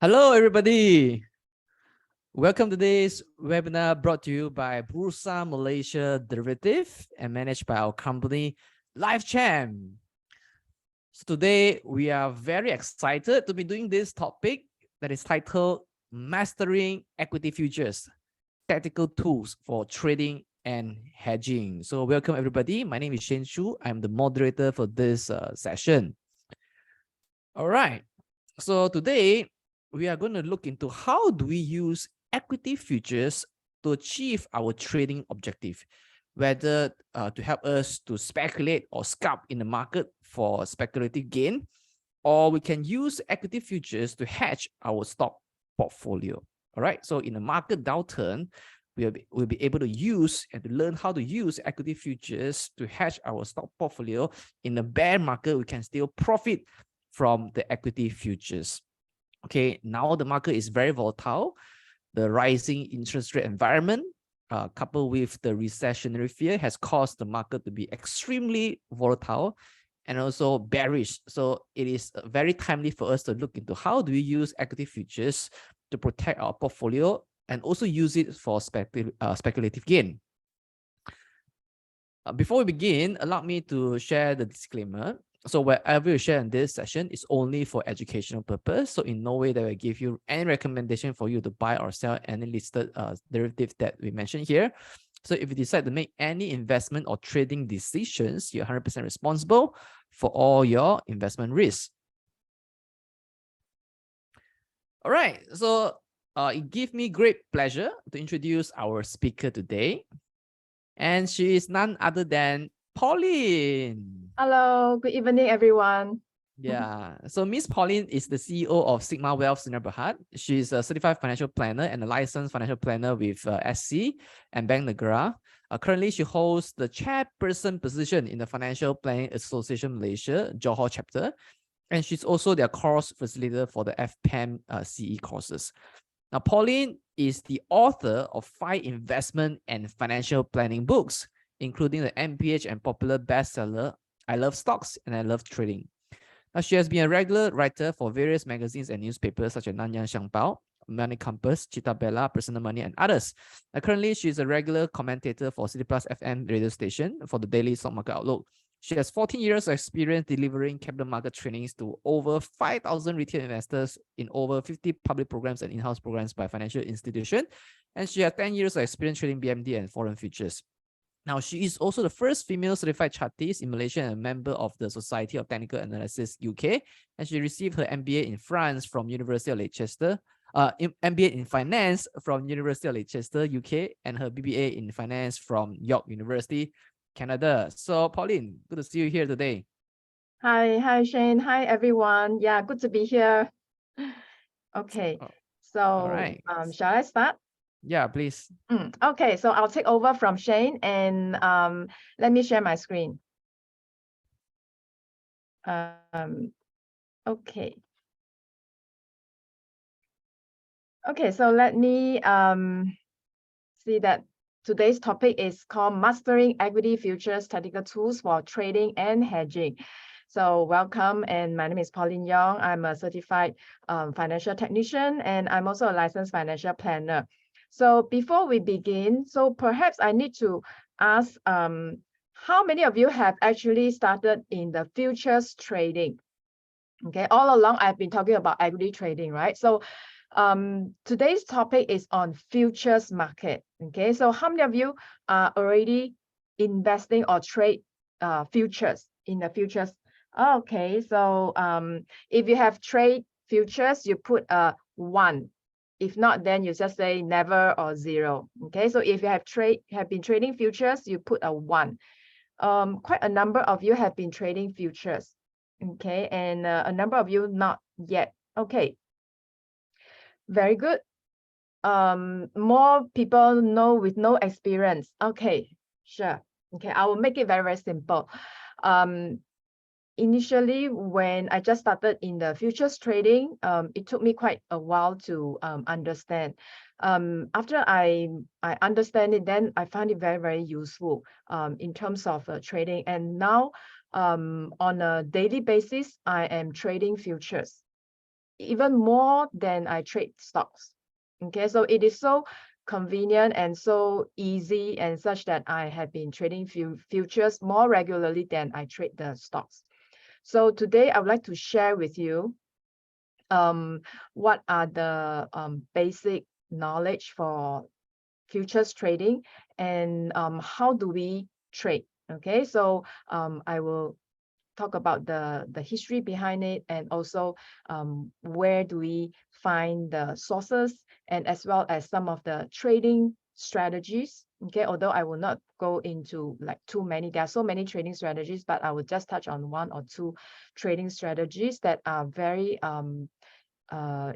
Hello, everybody. Welcome to today's webinar brought to you by Bursa Malaysia Derivative and managed by our company, LifeChamp. So today we are very excited to be doing this topic that is titled Mastering Equity Futures, Tactical Tools for Trading and Hedging. So welcome everybody. My name is Shane Shu. I'm the moderator for this session. All right. So today we are going to look into how do we use equity futures to achieve our trading objective, whether to help us to speculate or scalp in the market for speculative gain, or we can use equity futures to hedge our stock portfolio. All right. So in a market downturn, we'll be able to use and to learn how to use equity futures to hedge our stock portfolio. In a bear market, we can still profit from the equity futures. Okay, now the market is very volatile. The rising interest rate environment, coupled with the recessionary fear, has caused the market to be extremely volatile and also bearish. So it is very timely for us to look into how do we use equity futures to protect our portfolio and also use it for speculative gain. Before we begin, allow me to share the disclaimer. So whatever you share in this session is only for educational purpose. So in no way that will give you any recommendation for you to buy or sell any listed derivative that we mentioned here. So if you decide to make any investment or trading decisions, you're 100% responsible for all your investment risks. All right, so it gives me great pleasure to introduce our speaker today. And she is none other than Pauline. Hello, good evening, everyone. Yeah, so Miss Pauline is the CEO of Sigma Wealth Sdn Bhd. She's a certified financial planner and a licensed financial planner with SC and Bank Negara. Currently, she holds the chairperson position in the Financial Planning Association Malaysia, Johor chapter, and she's also their course facilitator for the FPAM CE courses. Now, Pauline is the author of 5 investment and financial planning books, including the MPH and popular bestseller, I Love Stocks and I Love Trading. Now, she has been a regular writer for various magazines and newspapers such as Nanyang Xiangpao, Money Compass, Cita Bella, Personal Money, and others. Currently, she is a regular commentator for City Plus FM radio station for the Daily Stock Market Outlook. She has 14 years of experience delivering capital market trainings to over 5,000 retail investors in over 50 public programs and in-house programs by financial institutions. And she has 10 years of experience trading BMD and foreign futures. Now, she is also the first female certified chartist in Malaysia and a member of the Society of Technical Analysis UK. And she received her MBA in France from University of Leicester, MBA in Finance from University of Leicester, UK, and her BBA in Finance from York University, Canada. So, Pauline, good to see you here today. Hi, Shane. Hi, everyone. Yeah, good to be here. Okay, so all right. Shall I start? Yeah, please. Okay, so I'll take over from Shane and let me share my screen. Okay. Okay, so let me see that today's topic is called Mastering Equity Futures Tactical Tools for Trading and Hedging. So welcome, and my name is Pauline Yong. I'm a certified financial technician, and I'm also a licensed financial planner. So before we begin, so perhaps I need to ask, how many of you have actually started in the futures trading? Okay, all along I've been talking about equity trading, right? So today's topic is on futures market. Okay, so how many of you are already investing or trade futures in the futures? Okay, so if you have trade futures, you put a 1. If not, then you just say never or 0. Okay, so if you have been trading futures, you put a 1. Quite a number of you have been trading futures. Okay, and a number of you not yet. Okay, very good. More people know with no experience. Okay, sure. Okay, I will make it very, very simple. Initially, when I just started in the futures trading, it took me quite a while to understand. After I understand it, then I find it very, very useful in terms of trading. And now on a daily basis, I am trading futures. even more than I trade stocks. Okay, so it is so convenient and so easy and such that I have been trading futures more regularly than I trade the stocks. So today I would like to share with you what are the basic knowledge for futures trading and how do we trade. Okay, so I will talk about the history behind it, and also where do we find the sources, and as well as some of the trading strategies. Okay, although I will not go into like too many, there are so many trading strategies, but I will just touch on one or two trading strategies that are very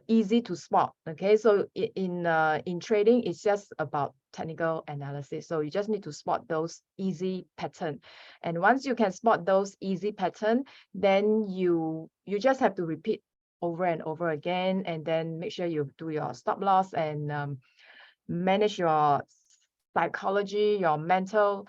easy to spot. Okay, so in trading, it's just about technical analysis. So you just need to spot those easy pattern, and once you can spot those easy pattern, then you just have to repeat over and over again, and then make sure you do your stop loss and manage your psychology, your mental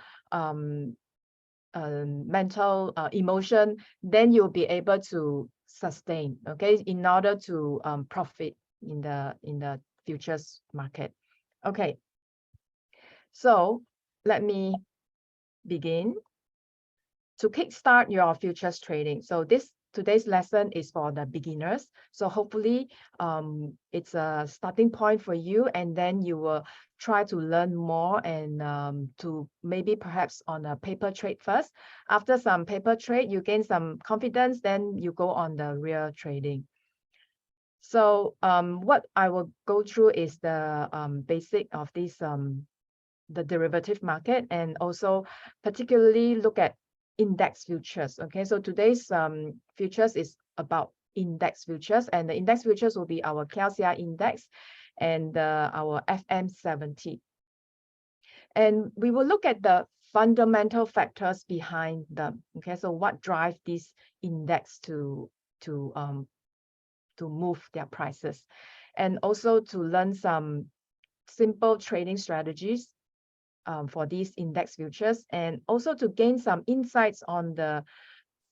emotion. Then you'll be able to sustain, okay, in order to profit in the futures market. Okay, so let me begin to kickstart your futures trading. So today's lesson is for the beginners. So hopefully it's a starting point for you, and then you will try to learn more and to maybe perhaps on a paper trade first. After some paper trade, you gain some confidence, then you go on the real trading. So what I will go through is the basic of this the derivative market, and also particularly look at index futures. Okay, so today's futures is about index futures, and the index futures will be our KLCI index and our FM70. And we will look at the fundamental factors behind them. Okay, so what drive this index to move their prices, and also to learn some simple trading strategies for these index futures, and also to gain some insights on the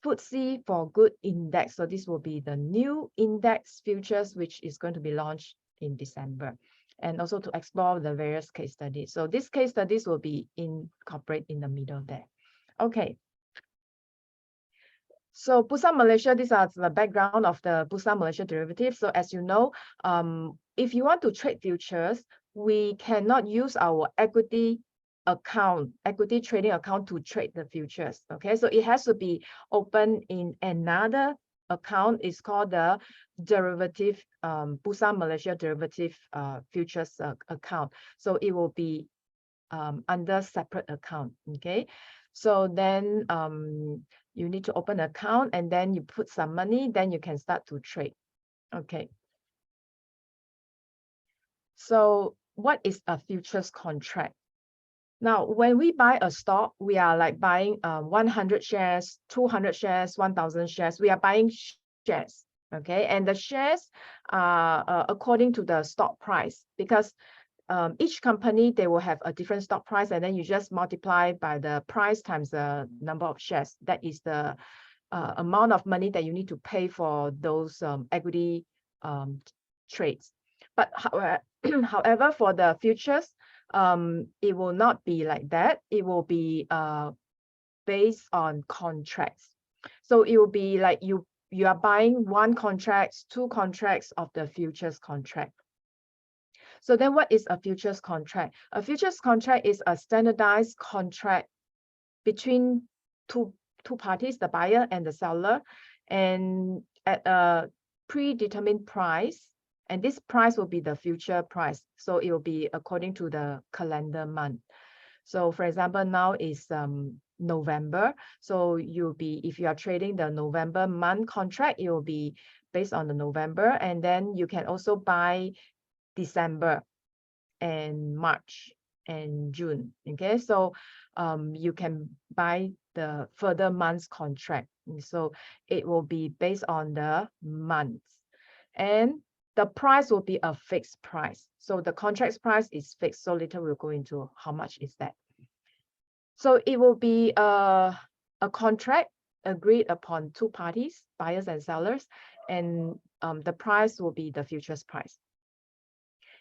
FTSE for Good index. So this will be the new index futures, which is going to be launched in December, and also to explore the various case studies. So these case studies will be incorporated in the middle there. Okay. So Bursa Malaysia, these are the background of the Bursa Malaysia derivative. So as you know, if you want to trade futures, we cannot use our equity trading account to trade the futures. Okay, so it has to be open in another account. It's called the derivative Bursa Malaysia derivative futures account. So it will be under separate account. Okay, so then you need to open an account, and then you put some money, then you can start to trade. Okay, so what is a futures contract? Now, when we buy a stock, we are like buying 100 shares, 200 shares, 1,000 shares. We are buying shares, okay? And the shares are according to the stock price, because each company, they will have a different stock price, and then you just multiply by the price times the number of shares. That is the amount of money that you need to pay for those equity trades. But however, for the futures, it will not be like that. It will be based on contracts. So it will be like you are buying one contract, two contracts of the futures contract. So then what is a futures contract? A futures contract is a standardized contract between two parties, the buyer and the seller, and at a predetermined price. And this price will be the future price. So it will be according to the calendar month. So for example, now is November. So you'll be, if you are trading the November month contract, it will be based on the November. And then you can also buy December and March and June. Okay, so you can buy the further months contract. So it will be based on the months, and the price will be a fixed price. So the contract price is fixed. So later we'll go into how much is that. So it will be a contract agreed upon two parties, buyers and sellers, and the price will be the futures price.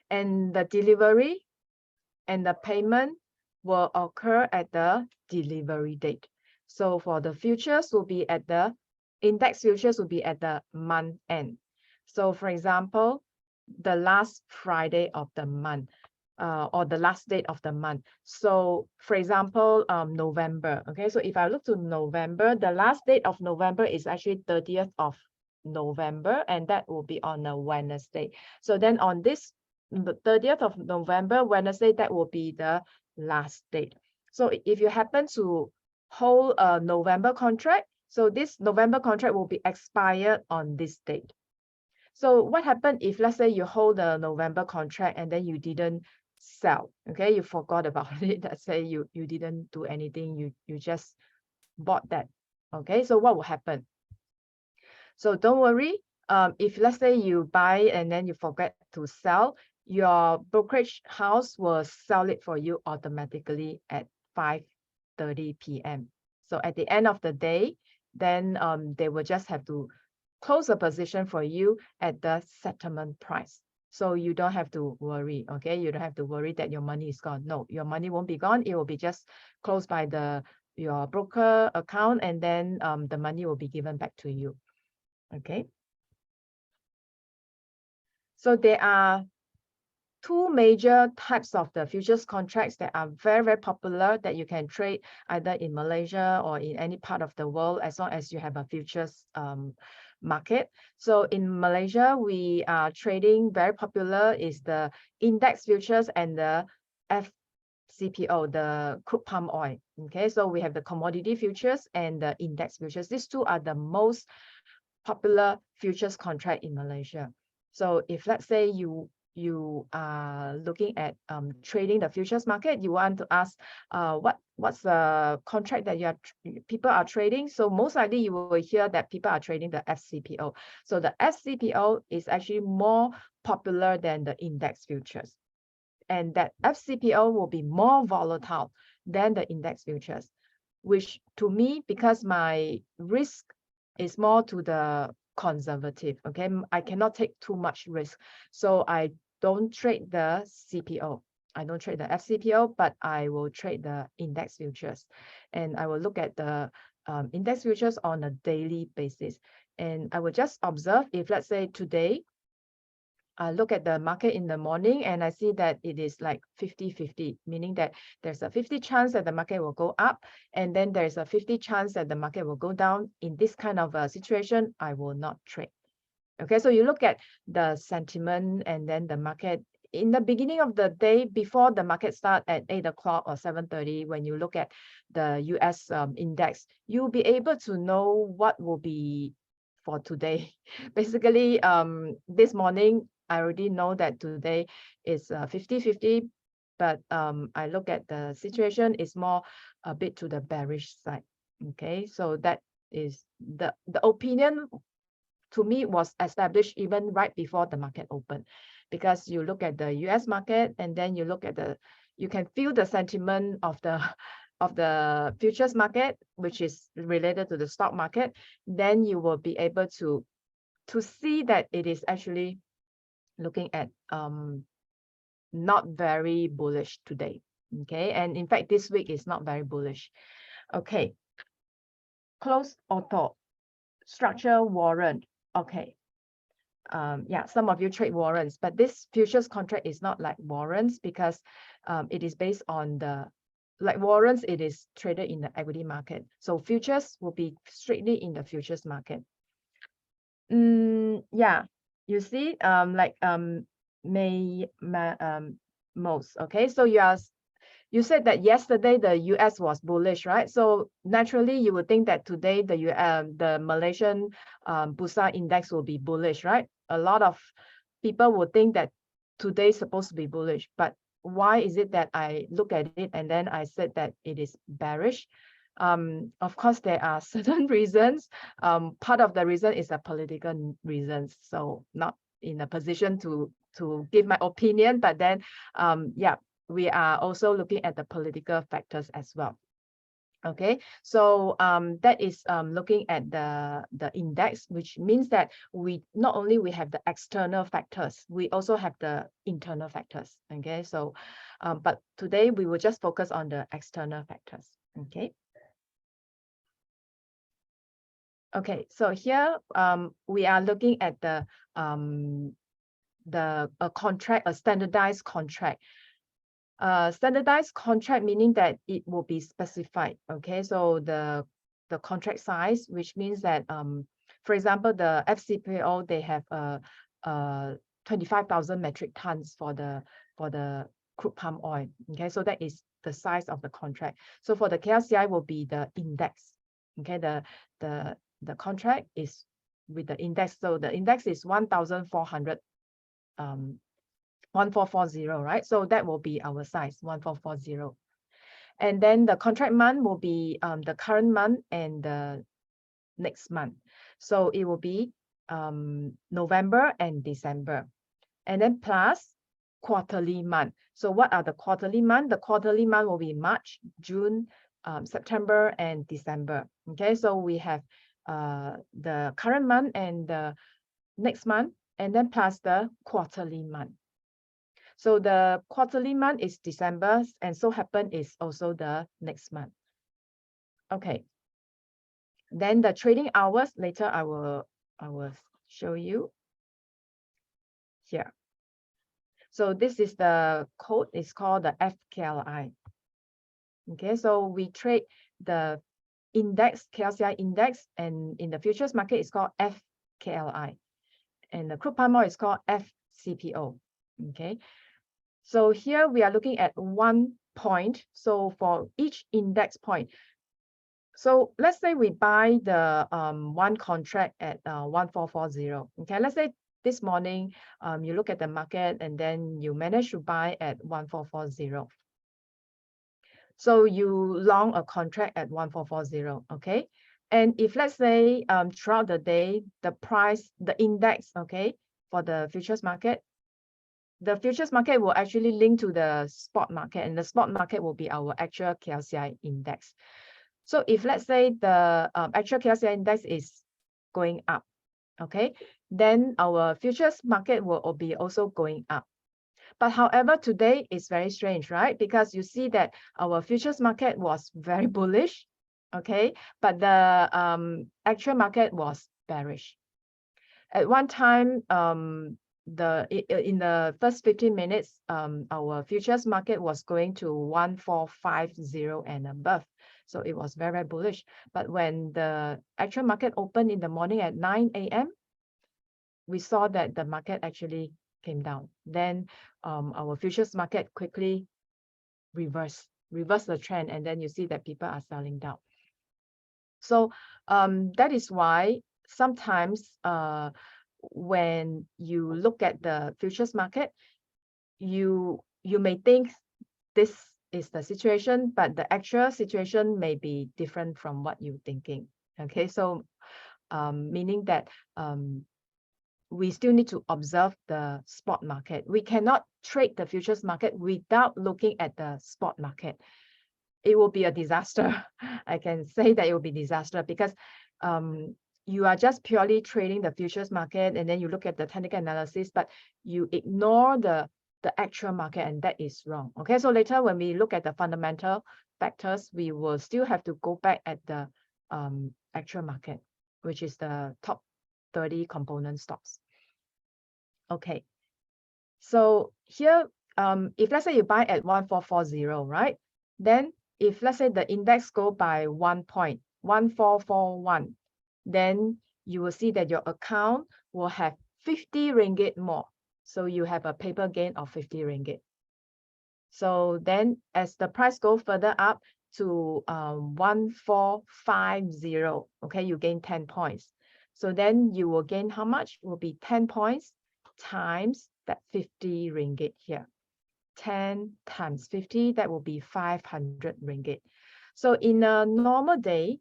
And the delivery and the payment will occur at the delivery date. So for the futures will be at the index futures will be at the month end. So for example, the last Friday of the month, or the last date of the month. So for example, November. Okay, so if I look to November, the last date of November is actually 30th of November, and that will be on a Wednesday. So then on this the 30th of November, Wednesday, that will be the last date. So if you happen to hold a November contract, so this November contract will be expired on this date. So what happened if, let's say, you hold a November contract and then you didn't sell, okay, you forgot about it, let's say you didn't do anything, you just bought that, okay, so what will happen? So don't worry, if let's say you buy and then you forget to sell, your brokerage house will sell it for you automatically at 5:30 p.m. So at the end of the day, then they will just have to close a position for you at the settlement price. So you don't have to worry, okay? You don't have to worry that your money is gone. No, your money won't be gone. It will be just closed by your broker account, and then the money will be given back to you, okay? So there are two major types of the futures contracts that are very, very popular that you can trade either in Malaysia or in any part of the world, as long as you have a futures market. So in Malaysia, we are trading very popular is the index futures and the FCPO, the crude palm oil. Okay, so we have the commodity futures and the index futures. These two are the most popular futures contract in Malaysia. So if let's say you are looking at trading the futures market, you want to ask what's the contract that people are trading. So most likely you will hear that people are trading the FCPO. So the FCPO is actually more popular than the index futures, and that FCPO will be more volatile than the index futures, which to me, because my risk is more to the conservative, okay, I cannot take too much risk, so I don't trade the CPO. I don't trade the FCPO, but I will trade the index futures, and I will look at the index futures on a daily basis, and I will just observe if, let's say, today I look at the market in the morning and I see that it is like 50-50, meaning that there's a 50 chance that the market will go up, and then there's a 50 chance that the market will go down. In this kind of a situation, I will not trade. Okay, so you look at the sentiment and then the market in the beginning of the day before the market start at 8 o'clock or 7:30. When you look at the US index, you'll be able to know what will be for today. Basically, this morning, I already know that today is 50-50, but I look at the situation is more a bit to the bearish side. Okay, so that is the opinion to me was established even right before the market opened, because you look at the US market and then you look at you can feel the sentiment of the futures market, which is related to the stock market, then you will be able to see that it is actually looking at not very bullish today. Okay, and in fact this week is not very bullish. Okay, close auto, structure warrant. Okay, yeah, some of you trade warrants, but this futures contract is not like warrants, because it is based on like warrants, it is traded in the equity market. So futures will be strictly in the futures market. Yeah, you see, most. Okay, so you said that yesterday the US was bullish, right? So naturally you would think that today the Malaysian Bursa index will be bullish, right? A lot of people would think that today is supposed to be bullish, but why is it that I look at it and then I said that it is bearish? Of course, there are certain reasons. Part of the reason is a political reasons. So not in a position to give my opinion, but then yeah, we are also looking at the political factors as well. Okay, so that is looking at the index, which means that we not only we have the external factors, we also have the internal factors. Okay, so but today we will just focus on the external factors. Okay. Okay, so here we are looking at the contract, a standardized contract. Standardized contract meaning that it will be specified. Okay, so the contract size, which means that for example, the FCPO, they have 25,000 metric tons for the crude palm oil. Okay, so that is the size of the contract. So for the KLCI will be the index. Okay, the contract is with the index. So the index is 1,400 1440, right? So that will be our size, 1440. And then the contract month will be the current month and the next month. So it will be November and December. And then plus quarterly month. So what are the quarterly month? The quarterly month will be March, June, September, and December. Okay, so we have the current month and the next month, and then plus the quarterly month. So the quarterly month is December, and so happen is also the next month. Okay. Then the trading hours, later I will show you here. So this is the code, it's called the FKLI. Okay, so we trade the index, KLCI index, and in the futures market it's called FKLI. And the crude palm oil is called FCPO. Okay. So here we are looking at 1 point. So for each index point, so let's say we buy the one contract at 1440. Okay, let's say this morning you look at the market and then you manage to buy at 1440. So you long a contract at 1440. Okay, and if let's say throughout the day the price, the index, okay, for the futures market, the futures market will actually link to the spot market, and the spot market will be our actual KLCI index. So if let's say the actual KLCI index is going up, okay, then our futures market will be also going up. But however, today is very strange, right? Because you see that our futures market was very bullish, okay, but the actual market was bearish. At one time, in the first 15 minutes, our futures market was going to 1450 and above. So it was very, very bullish. But when the actual market opened in the morning at 9 a.m., we saw that the market actually came down. Then our futures market quickly reversed the trend. And then you see that people are selling down. So that is why sometimes when you look at the futures market, you may think this is the situation, but the actual situation may be different from what you're thinking. Okay, so meaning that we still need to observe the spot market. We cannot trade the futures market without looking at the spot market. It will be a disaster. I can say that it will be disaster because you are just purely trading the futures market, and then you look at the technical analysis, but you ignore the actual market, and that is wrong. Okay, so later when we look at the fundamental factors, we will still have to go back at the actual market, which is the top 30 component stocks. Okay, so here, if let's say you buy at 1440, right? Then if let's say the index go by 1 point, 1441, then you will see that your account will have 50 ringgit more. So you have a paper gain of 50 ringgit. So then as the price go further up to 1450, okay, you gain 10 points. So then you will gain how much? Will be 10 points times that 50 ringgit here. 10 times 50, that will be 500 ringgit. So in a normal day,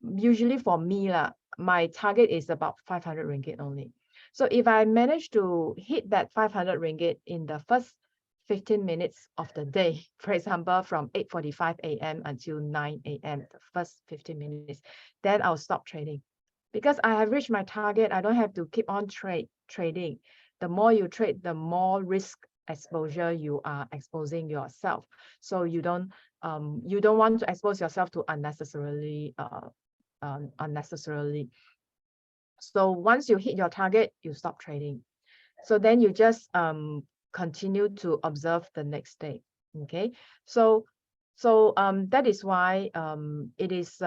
usually for me, my target is about 500 ringgit only. So if I manage to hit that 500 ringgit in the first 15 minutes of the day. For example, from 8:45 a.m. until 9 a.m., the first 15 minutes, then I'll stop trading. Because I have reached my target, I don't have to keep on trading. The more you trade, the more risk exposure you are exposing yourself. So you don't want to expose yourself to unnecessarily. So once you hit your target, you stop trading. So then you just continue to observe the next day. Okay, so that is why it is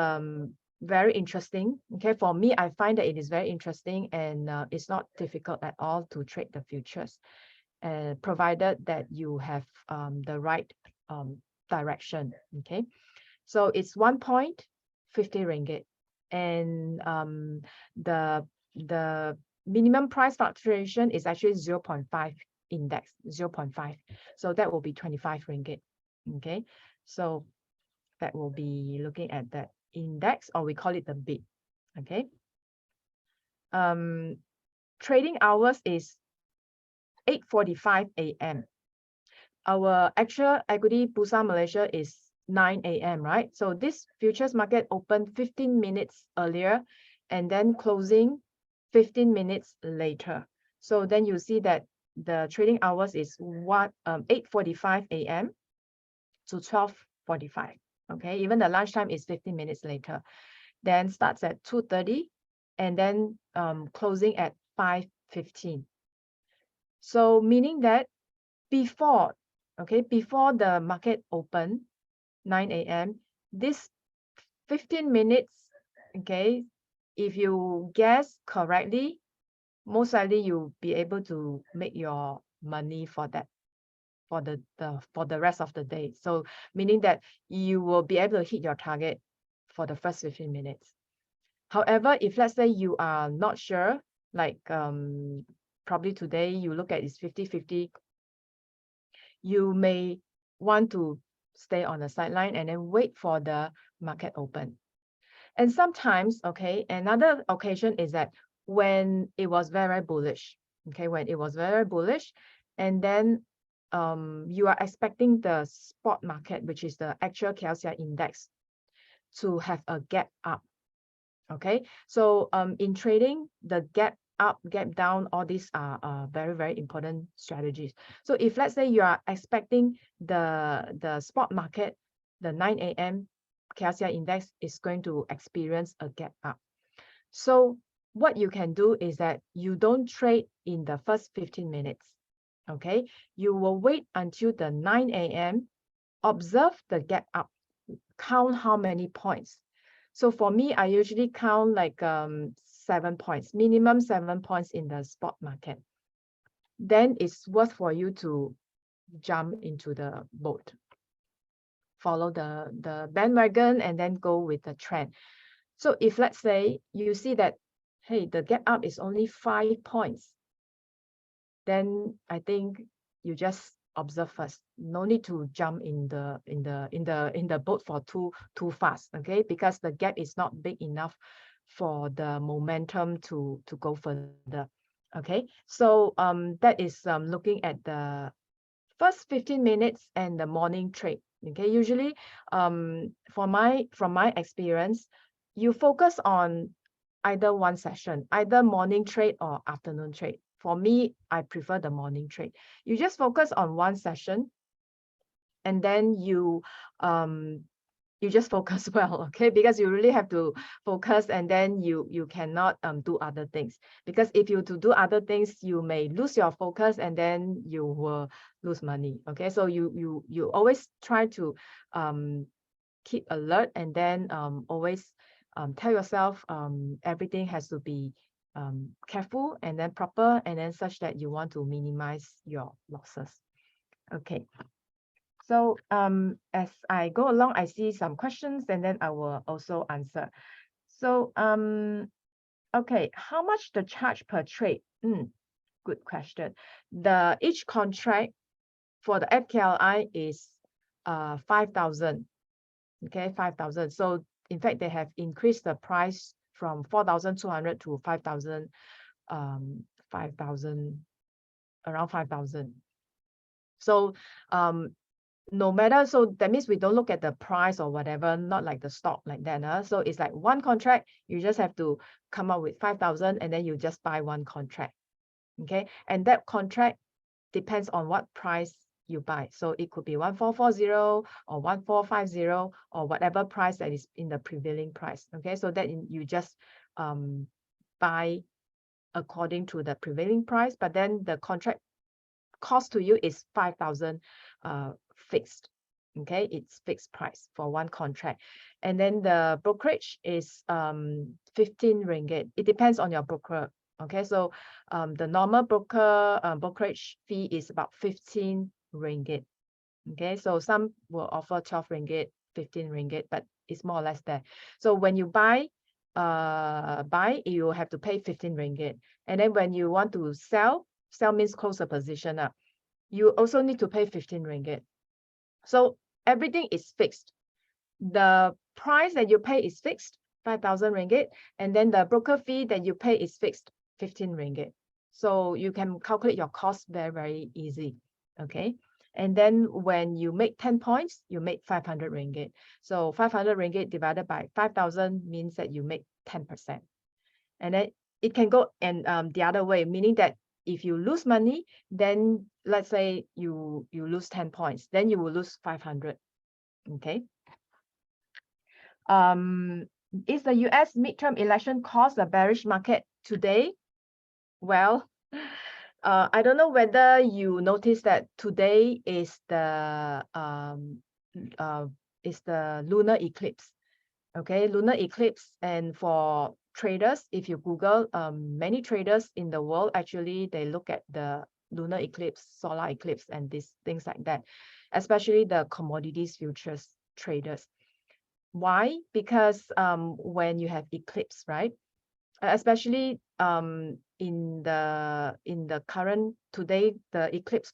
very interesting. Okay, for me, I find that it is very interesting, and it's not difficult at all to trade the futures, provided that you have the right direction. Okay, so it's 1.50 ringgit, and the minimum price fluctuation is actually 0.5 index, 0.5. So that will be 25 ringgit. Okay, so that will be looking at that index, or we call it the bid. Okay. Trading hours is 8:45 a.m. Our actual equity Bursa Malaysia is 9 a.m., right? So this futures market opened 15 minutes earlier and then closing 15 minutes later. So then you see that the trading hours is 8:45 a.m. to 12:45. Okay, even the lunchtime is 15 minutes later. Then starts at 2:30 and then closing at 5:15. So meaning that before the market open 9 a.m., this 15 minutes, okay, if you guess correctly, most likely you'll be able to make your money for that, for the rest of the day. So meaning that you will be able to hit your target for the first 15 minutes. However, if let's say you are not sure, like probably today you look at it's 50-50, you may want to stay on the sideline and then wait for the market open. And sometimes, okay, another occasion is that when it was very bullish, okay, when it was very bullish, and then you are expecting the spot market, which is the actual KLCI index, to have a gap up. Okay, so in trading, the gap up, gap down, all these are very, very important strategies. So if let's say you are expecting the spot market, the 9 a.m. KLCI index is going to experience a gap up. So what you can do is that you don't trade in the first 15 minutes. Okay, you will wait until the 9 a.m., observe the gap up, count how many points. So for me, I usually count like 7 points, minimum 7 points in the spot market. Then it's worth for you to jump into the boat, follow the bandwagon, and then go with the trend. So if let's say you see that, hey, the gap up is only 5 points, then I think you just observe first. No need to jump in the boat for too fast, okay? Because the gap is not big enough for the momentum to go further. Okay, so that is looking at the first 15 minutes and the morning trade. Okay, usually from my experience, you focus on either one session, either morning trade or afternoon trade. For me, I prefer the morning trade. You just focus on one session, and then you just focus well, okay? Because you really have to focus, and then you cannot do other things. Because if you do other things, you may lose your focus, and then you will lose money. Okay, so you always try to keep alert, and then always tell yourself everything has to be careful and then proper, and then such that you want to minimize your losses. Okay. So as I go along, I see some questions, and then I will also answer. So okay, how much the charge per trade? Good question. Each contract for the FKLI is 5,000. Okay, 5,000. So in fact, they have increased the price from 4,200 to 5,000, around 5,000. So no matter, so that means we don't look at the price or whatever, not like the stock like that. So it's like one contract, you just have to come up with 5,000 and then you just buy one contract. Okay, and that contract depends on what price you buy. So it could be 1440 or 1450 or whatever price that is in the prevailing price. Okay, so that you just buy according to the prevailing price, but then the contract cost to you is 5,000 fixed. Okay, it's fixed price for one contract. And then the brokerage is 15 ringgit. It depends on your broker. Okay, so the normal brokerage fee is about 15 ringgit. Okay, so some will offer 12 ringgit, 15 ringgit, but it's more or less there. So when you buy, you have to pay 15 ringgit. And then when you want to sell means close a position up, you also need to pay 15 ringgit. So everything is fixed. The price that you pay is fixed, 5,000 ringgit, and then the broker fee that you pay is fixed, 15 ringgit. So you can calculate your cost very, very easy. Okay. And then when you make 10 points, you make 500 ringgit. So 500 ringgit divided by 5,000 means that you make 10%. And then it can go and the other way, meaning that if you lose money, then let's say you lose 10 points, then you will lose 500. Okay. Is the US midterm election cause a bearish market today? Well, I don't know whether you noticed that today is the lunar eclipse. Okay, lunar eclipse. And for traders, if you Google, many traders in the world, actually, they look at the lunar eclipse, solar eclipse, and these things like that, especially the commodities futures traders. Why? Because when you have eclipse, right? Especially in the current today, the eclipse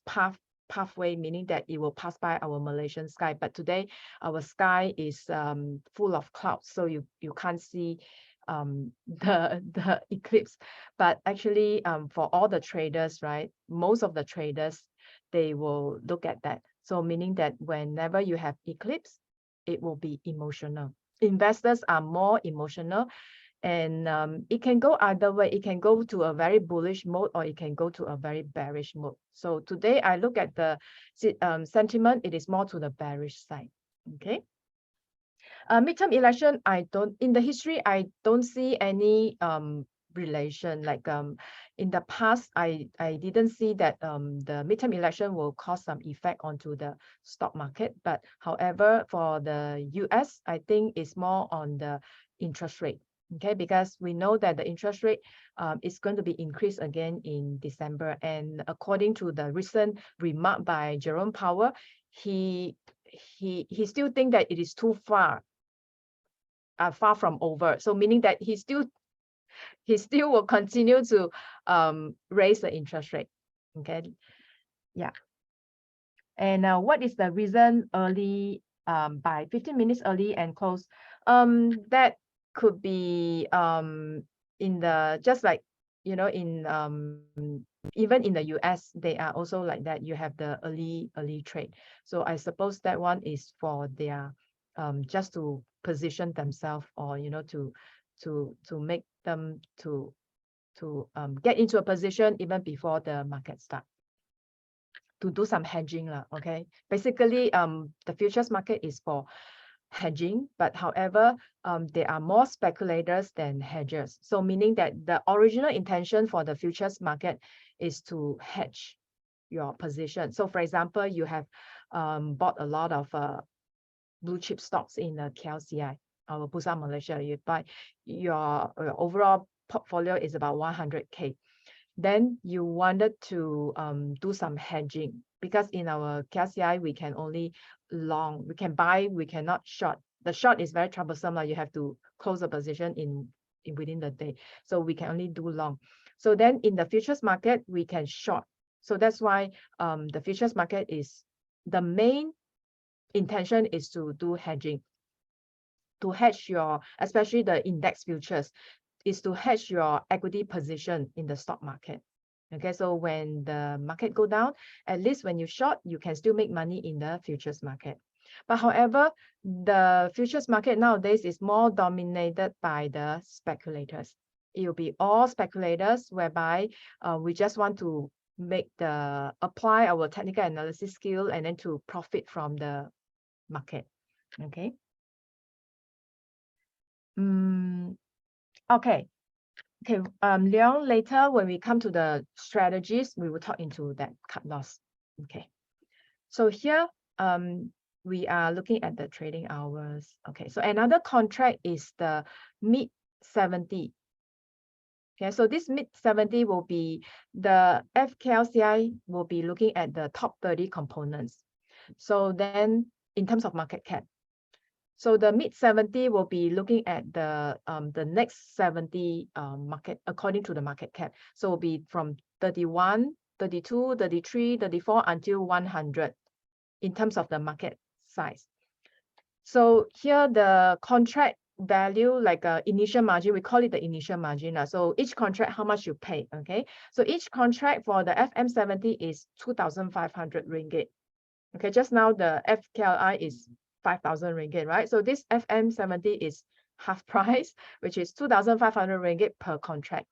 pathway, meaning that it will pass by our Malaysian sky. But today our sky is full of clouds, so you can't see the eclipse. But actually for all the traders, right, most of the traders, they will look at that. So meaning that whenever you have eclipse, it will be emotional. Investors are more emotional. And it can go either way. It can go to a very bullish mode, or it can go to a very bearish mode. So today I look at the sentiment, it is more to the bearish side. Okay. Midterm election, in the history, I don't see any relation. Like in the past, I didn't see that the midterm election will cause some effect onto the stock market. But however, for the US, I think it's more on the interest rate. Okay, because we know that the interest rate is going to be increased again in December. And according to the recent remark by Jerome Powell, he still think that it is too far from over. So meaning that he still will continue to raise the interest rate. Okay, yeah. And what is the reason early by 15 minutes early and close? That could be in the, just like, you know, in even in the US, they are also like that. You have the early trade. So I suppose that one is for their just to position themselves, or you know, to make them to get into a position even before the market start, to do some hedging okay. Basically the futures market is for hedging, but however there are more speculators than hedgers. So meaning that the original intention for the futures market is to hedge your position. So for example, you have bought a lot of blue chip stocks in the KLCI, our Bursa Malaysia. You buy your overall portfolio is about 100K. Then you wanted to do some hedging, because in our KLCI we can only long, we can buy, we cannot short. The short is very troublesome. You have to close a position in within the day. So we can only do long. So then in the futures market, we can short. So that's why the futures market is, the main intention is to do hedging, to hedge your, especially the index futures, is to hedge your equity position in the stock market. Okay, so when the market go down, at least when you short, you can still make money in the futures market. But however, the futures market nowadays is more dominated by the speculators. It will be all speculators, whereby we just want to apply our technical analysis skill and then to profit from the market. Okay. Okay. Okay, Leon, later when we come to the strategies, we will talk into that cut loss. Okay. So here, we are looking at the trading hours. Okay, so another contract is the mid 70. Okay, so this mid 70 will be the FKLCI will be looking at the top 30 components. So then in terms of market cap, so the mid 70 will be looking at the next 70 market according to the market cap. So it will be from 31, 32, 33, 34 until 100 in terms of the market size. So here the contract value, like initial margin, we call it the initial margin. So each contract, how much you pay, okay? So each contract for the FM70 is 2,500 ringgit. Okay, just now the FKLI is 5,000 ringgit, right? So this FM70 is half price, which is 2,500 ringgit per contract.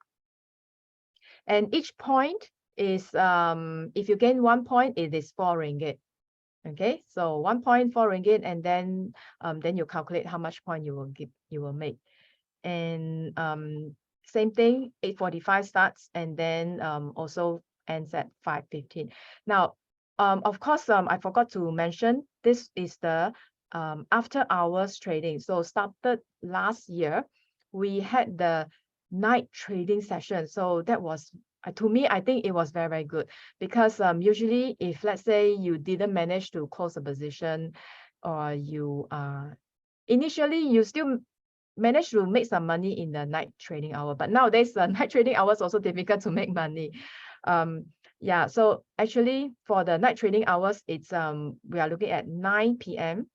And each point is, if you gain 1 point, it is 4 ringgit. Okay, so 1 point, 4 ringgit, and then you calculate how much point you will make. And same thing, 8:45 starts, and then also ends at 5:15. Now, of course, I forgot to mention, this is the after hours trading. So started last year, we had the night trading session. So that was, to me, I think it was very, very good, because usually if, let's say, you didn't manage to close a position, or you initially you still manage to make some money in the night trading hour, but nowadays the night trading hours also difficult to make money. Yeah, so actually for the night trading hours, it's we are looking at 9 p.m.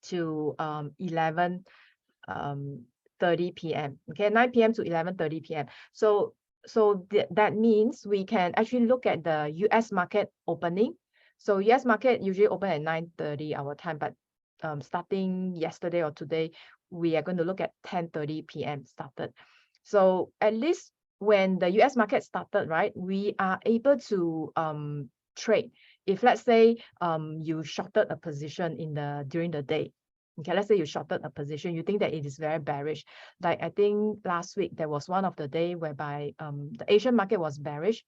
to 11:30 p.m. Okay, 9 p.m. to 11:30 p.m. So that means we can actually look at the US market opening. So US market usually open at 9:30 our time, but starting yesterday or today, we are going to look at 10:30 p.m. started. So at least when the US market started, right, we are able to trade. If, let's say, you shorted a position during the day. Okay, let's say you shorted a position, you think that it is very bearish. Like I think last week there was one of the day whereby the Asian market was bearish,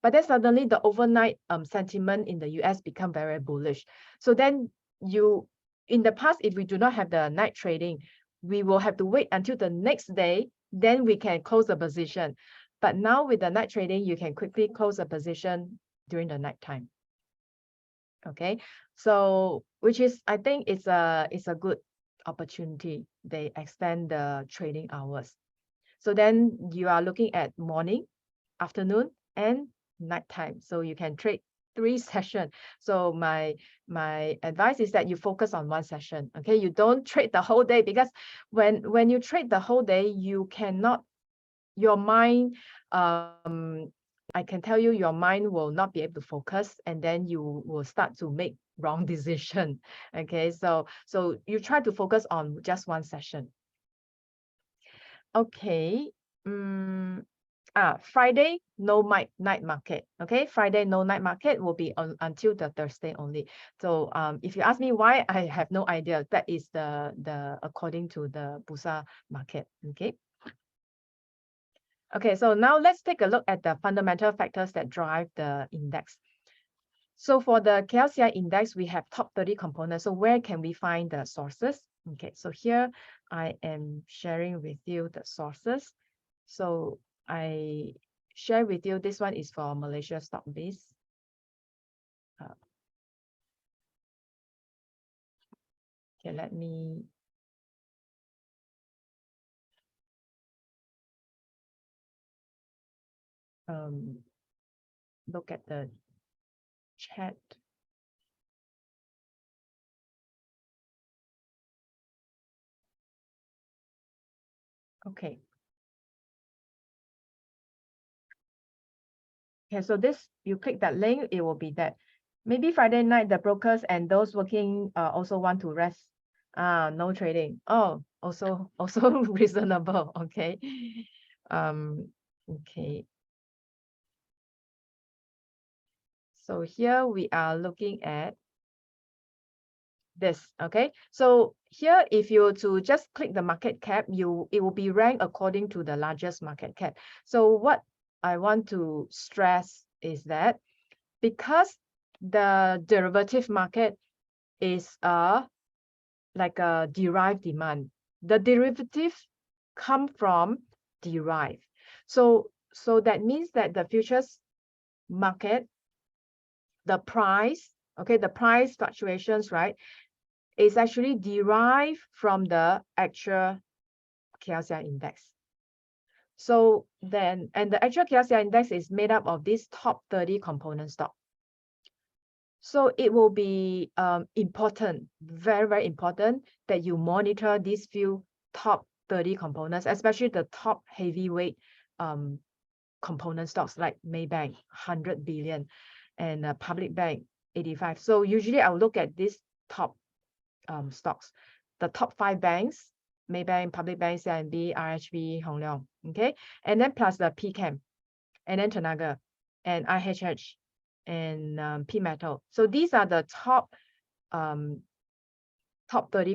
but then suddenly the overnight sentiment in the US become very bullish. So then in the past, if we do not have the night trading, we will have to wait until the next day, then we can close the position. But now with the night trading, you can quickly close a position during the night time. Okay, so which is, I think it's a good opportunity. They extend the trading hours. So then you are looking at morning, afternoon, and nighttime. So you can trade 3 sessions. So my advice is that you focus on 1 session. Okay, you don't trade the whole day, because when you trade the whole day, you cannot, your mind, I can tell you, your mind will not be able to focus, and then you will start to make wrong decision. Okay, so you try to focus on just 1 session. Okay. Friday, no night market. Okay, Friday, no night market will be until the Thursday only. So if you ask me why, I have no idea. That is the according to the Bursa market. Okay. Okay, so now let's take a look at the fundamental factors that drive the index. So for the KLCI index, we have top 30 components. So where can we find the sources? Okay, so here I am sharing with you the sources. So I share with you, this one is for Malaysia stock base. Okay, let me look at the chat. Okay. Okay, so this, you click that link, it will be that. Maybe Friday night, the brokers and those working also want to rest. No trading. Oh, also reasonable. Okay. Okay. So here we are looking at this. Okay. So here, if you were to just click the market cap, it will be ranked according to the largest market cap. So what I want to stress is that because the derivative market is like a derived demand, the derivative come from derived. So that means that the futures market, the price, okay, the price fluctuations, right, is actually derived from the actual KLCI index. So then, and the actual KLCI index is made up of these top 30 component stock. So it will be important, very, very important that you monitor these few top 30 components, especially the top heavyweight component stocks like Maybank, 100 billion, and Public Bank, 85. So usually I'll look at these top stocks, the top 5 banks, Maybank, Public Bank, CIMB, RHB, Hong Leong, okay? And then plus the PCAM, and then Tenaga, and IHH, and P Metal. So these are the top 30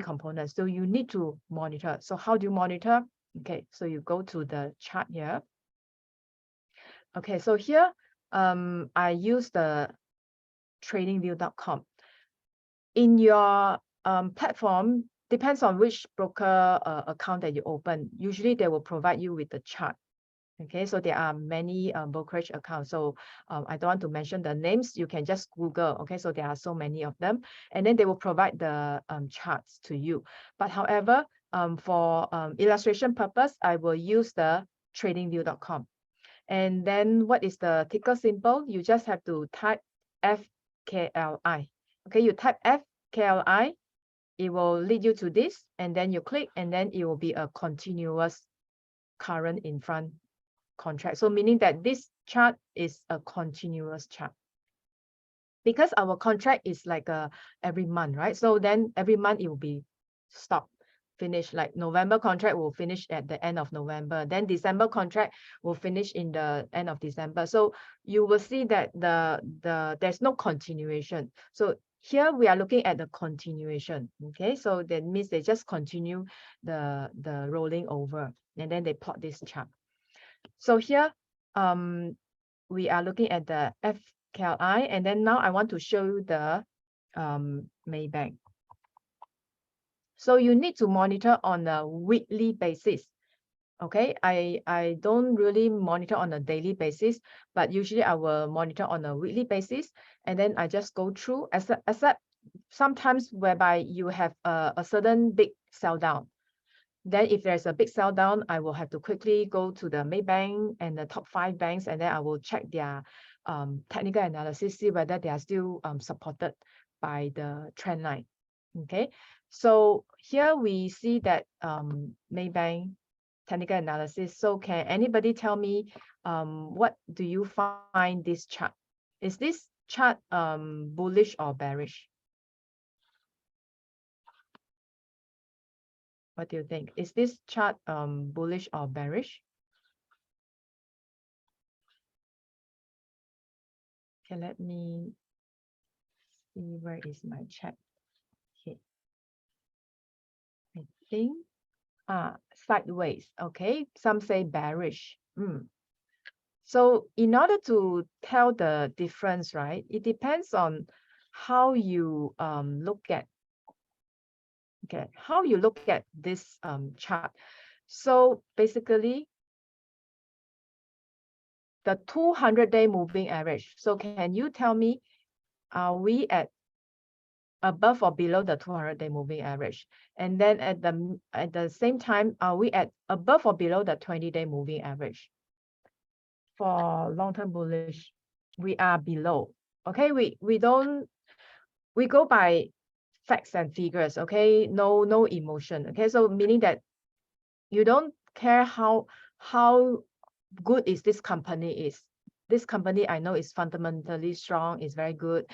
components. So you need to monitor. So how do you monitor? Okay, so you go to the chart here. Okay, so here I use the tradingview.com. In your platform, depends on which broker account that you open. Usually they will provide you with the chart. Okay, so there are many brokerage accounts. So I don't want to mention the names. You can just Google. Okay, so there are so many of them, and then they will provide the charts to you. But however, for illustration purpose, I will use the tradingview.com. And then what is the ticker symbol? You just have to type FKLI. Okay, you type FKLI, it will lead you to this, and then you click, and then it will be a continuous current in front contract. So meaning that this chart is a continuous chart. Because our contract is like every month, right? So then every month it will be stopped, finished. Like November contract will finish at the end of November. Then December contract will finish in the end of December. So you will see that there's no continuation. So here we are looking at the continuation. Okay, so that means they just continue the rolling over, and then they plot this chart. So here we are looking at the FKLI, and then now I want to show you the Maybank. So you need to monitor on a weekly basis. Okay, I don't really monitor on a daily basis, but usually I will monitor on a weekly basis, and then I just go through, except sometimes whereby you have a certain big sell down. Then if there's a big sell down, I will have to quickly go to the Maybank and the top 5 banks, and then I will check their technical analysis, see whether they are still supported by the trend line. Okay, so here we see that Maybank technical analysis. So can anybody tell me what do you find this chart? Is this chart bullish or bearish? What do you think? Is this chart bullish or bearish? Okay, let me see where is my chat. Okay. I think sideways. Okay, some say bearish. So in order to tell the difference, right, it depends on how you look at this chart. So basically the 200-day moving average. So can you tell me, are we at above or below the 200-day moving average? And then at the same time, are we at above or below the 20-day moving average? For long-term bullish, we are below. Okay, we go by facts and figures. Okay, no emotion. Okay, so meaning that you don't care how good is this company is. this company I know is fundamentally strong, is very good.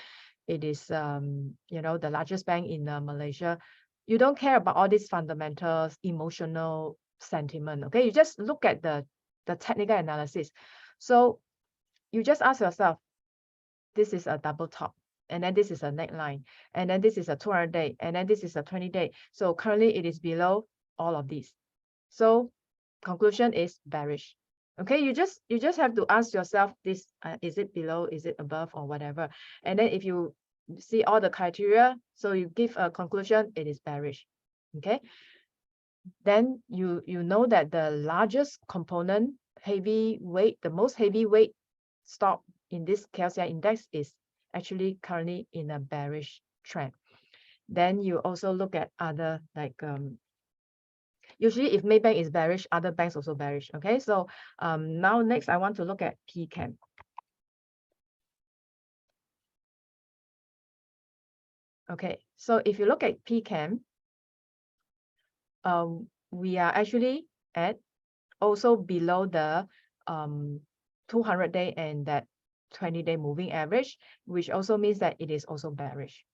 It is, you know, the largest bank in Malaysia. You don't care about all these fundamentals, emotional sentiment. Okay, you just look at the technical analysis. So you just ask yourself, this is a double top, and then this is a neckline, and then this is a 200-day, and then this is a 20-day. So currently it is below all of these. So conclusion is bearish. Okay, you just have to ask yourself this, is it below, is it above, or whatever. And then if you see all the criteria, so you give a conclusion, it is bearish. Okay, then you know that the largest component, heavyweight, the most heavyweight stock in this KLCI index is actually currently in a bearish trend. Then you also look at other, like usually if Maybank is bearish, other banks also bearish. Okay, so now next I want to look at PCAM. Okay, so if you look at PCAM, we are actually at also below the 200-day and that 20-day moving average, which also means that it is also bearish.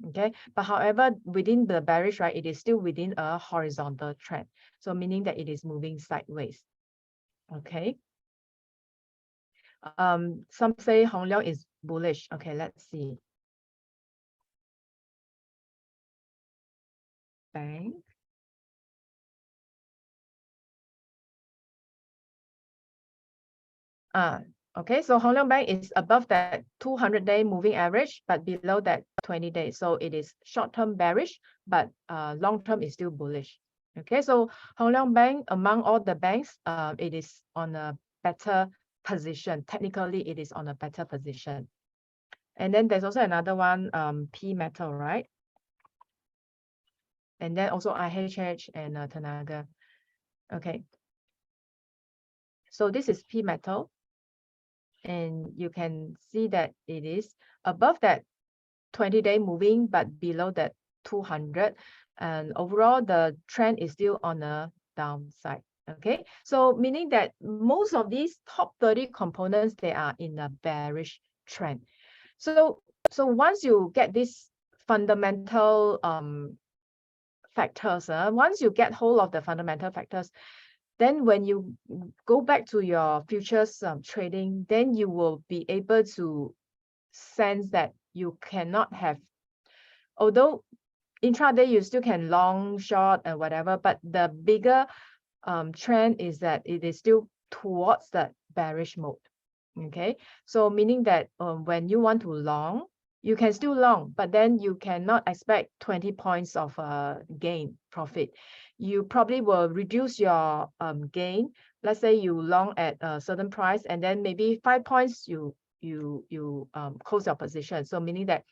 Okay, but however, within the bearish, right, it is still within a horizontal trend. So meaning that it is moving sideways. Okay. Some say Hong Leong is bullish. Okay, let's see. Bank. Okay, so Hong Leong Bank is above that 200-day moving average, but below that 20 days. So it is short-term bearish, but long-term is still bullish. Okay, so Hong Leong Bank, among all the banks, it is on a better position. Technically, it is on a better position. And then there's also another one, P Metal, right? And then also IHH and Tenaga. Okay. So this is P Metal. And you can see that it is above that 20-day moving, but below that 200. And overall, the trend is still on a downside. Okay, so meaning that most of these top 30 components, they are in a bearish trend. So once you get these fundamental factors, once you get hold of the fundamental factors, then when you go back to your futures trading, then you will be able to sense that you cannot have, although intraday you still can long, short, and whatever, but the bigger trend is that it is still towards the bearish mode. Okay, so meaning that when you want to long, you can still long, but then you cannot expect 20 points of gain profit. You probably will reduce your gain. Let's say you long at a certain price, and then maybe 5 points you close your position. So meaning that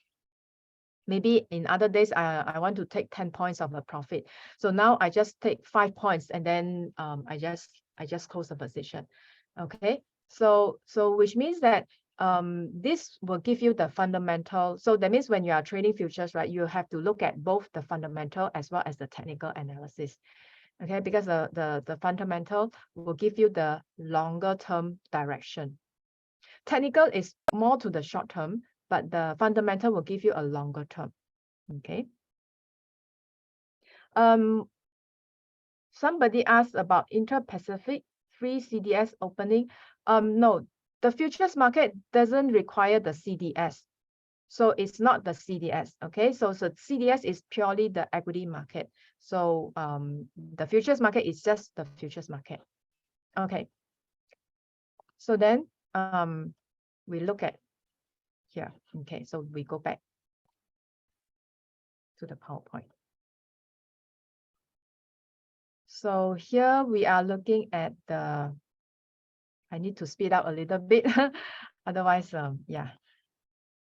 maybe in other days I want to take 10 points of a profit. So now I just take 5 points, and then I just close the position. Okay, so which means that this will give you the fundamental. So that means when you are trading futures, right, you have to look at both the fundamental as well as the technical analysis. Okay, because the fundamental will give you the longer term direction. Technical is more to the short term, but the fundamental will give you a longer term. Okay. Somebody asked about inter-Pacific free CDS opening. No, the futures market doesn't require the CDS. So it's not the CDS. Okay, so CDS is purely the equity market. So the futures market is just the futures market. Okay. So then we look at here. Okay, so we go back to the PowerPoint. So here we are looking at the, I need to speed up a little bit. Otherwise, yeah,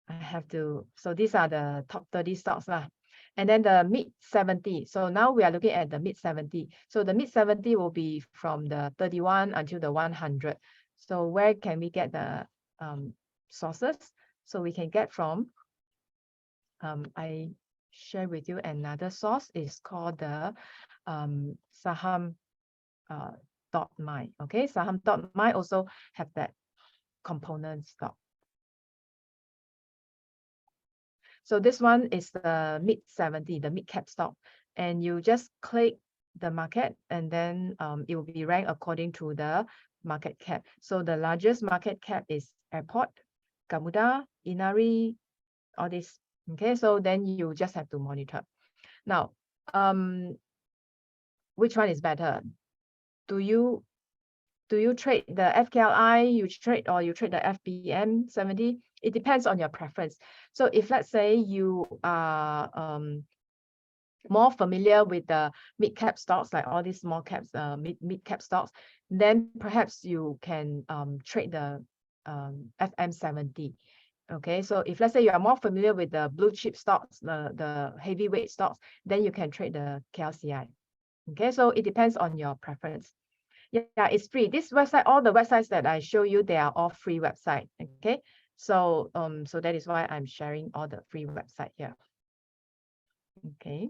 I have to. So these are the top 30 stocks lah. And then the mid 70. So now we are looking at the mid 70. So the mid 70 will be from the 31 until the 100. So where can we get the sources? So we can get from, I share with you another source is called the Saham.my. Okay, Saham.my also have that component stock. So this one is the mid 70, the mid cap stock, and you just click the market, and then it will be ranked according to the market cap. So the largest market cap is Airport, Gamuda, Inari, all this. Okay, so then you just have to monitor. Now, which one is better? Do you trade the FKLI, you trade the FBM 70? It depends on your preference. So if let's say you are more familiar with the mid cap stocks, like all these small caps, mid cap stocks, then perhaps you can trade the FM70. Okay, so if let's say you are more familiar with the blue chip stocks, the heavyweight stocks, then you can trade the KLCI. Okay, so it depends on your preference. Yeah, it's free. This website, all the websites that I show you, they are all free website. Okay, so so that is why I'm sharing all the free website here. Okay.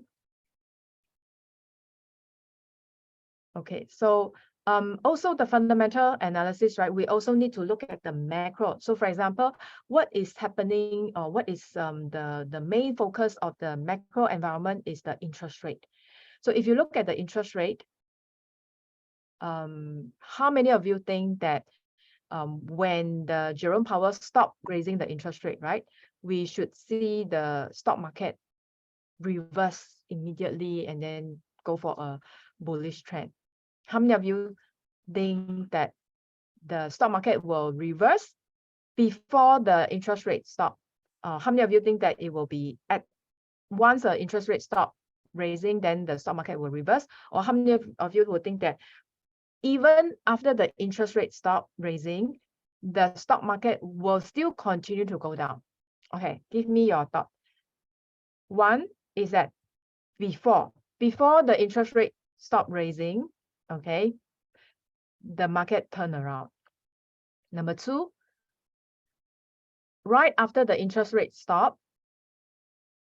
Okay, so also the fundamental analysis, right? We also need to look at the macro. So for example, what is happening, or what is the main focus of the macro environment is the interest rate. So if you look at the interest rate, how many of you think that when the Jerome Powell stopped raising the interest rate, right, we should see the stock market reverse immediately and then go for a bullish trend? How many of you think that the stock market will reverse before the interest rate stop? How many of you think that it will be at once the interest rate stop raising, then the stock market will reverse? Or how many of you would think that even after the interest rate stop raising, the stock market will still continue to go down? Okay, give me your thought. One is that before the interest rate stop raising, okay, the market turn around. Number two, right after the interest rate stop,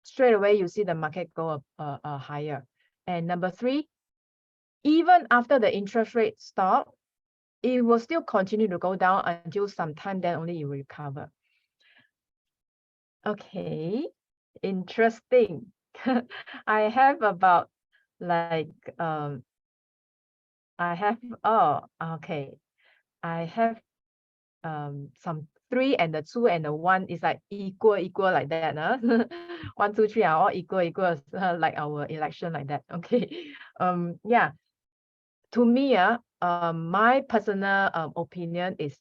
straight away you see the market go up higher. And number three, even after the interest rate stop, it will still continue to go down until sometime, then only you recover. Okay, interesting. I have about like I have some 3 and the 2 and the 1 is like equal like that. 1, 2, 3 are all equal like our election like that. Okay. Yeah. To me, my personal opinion is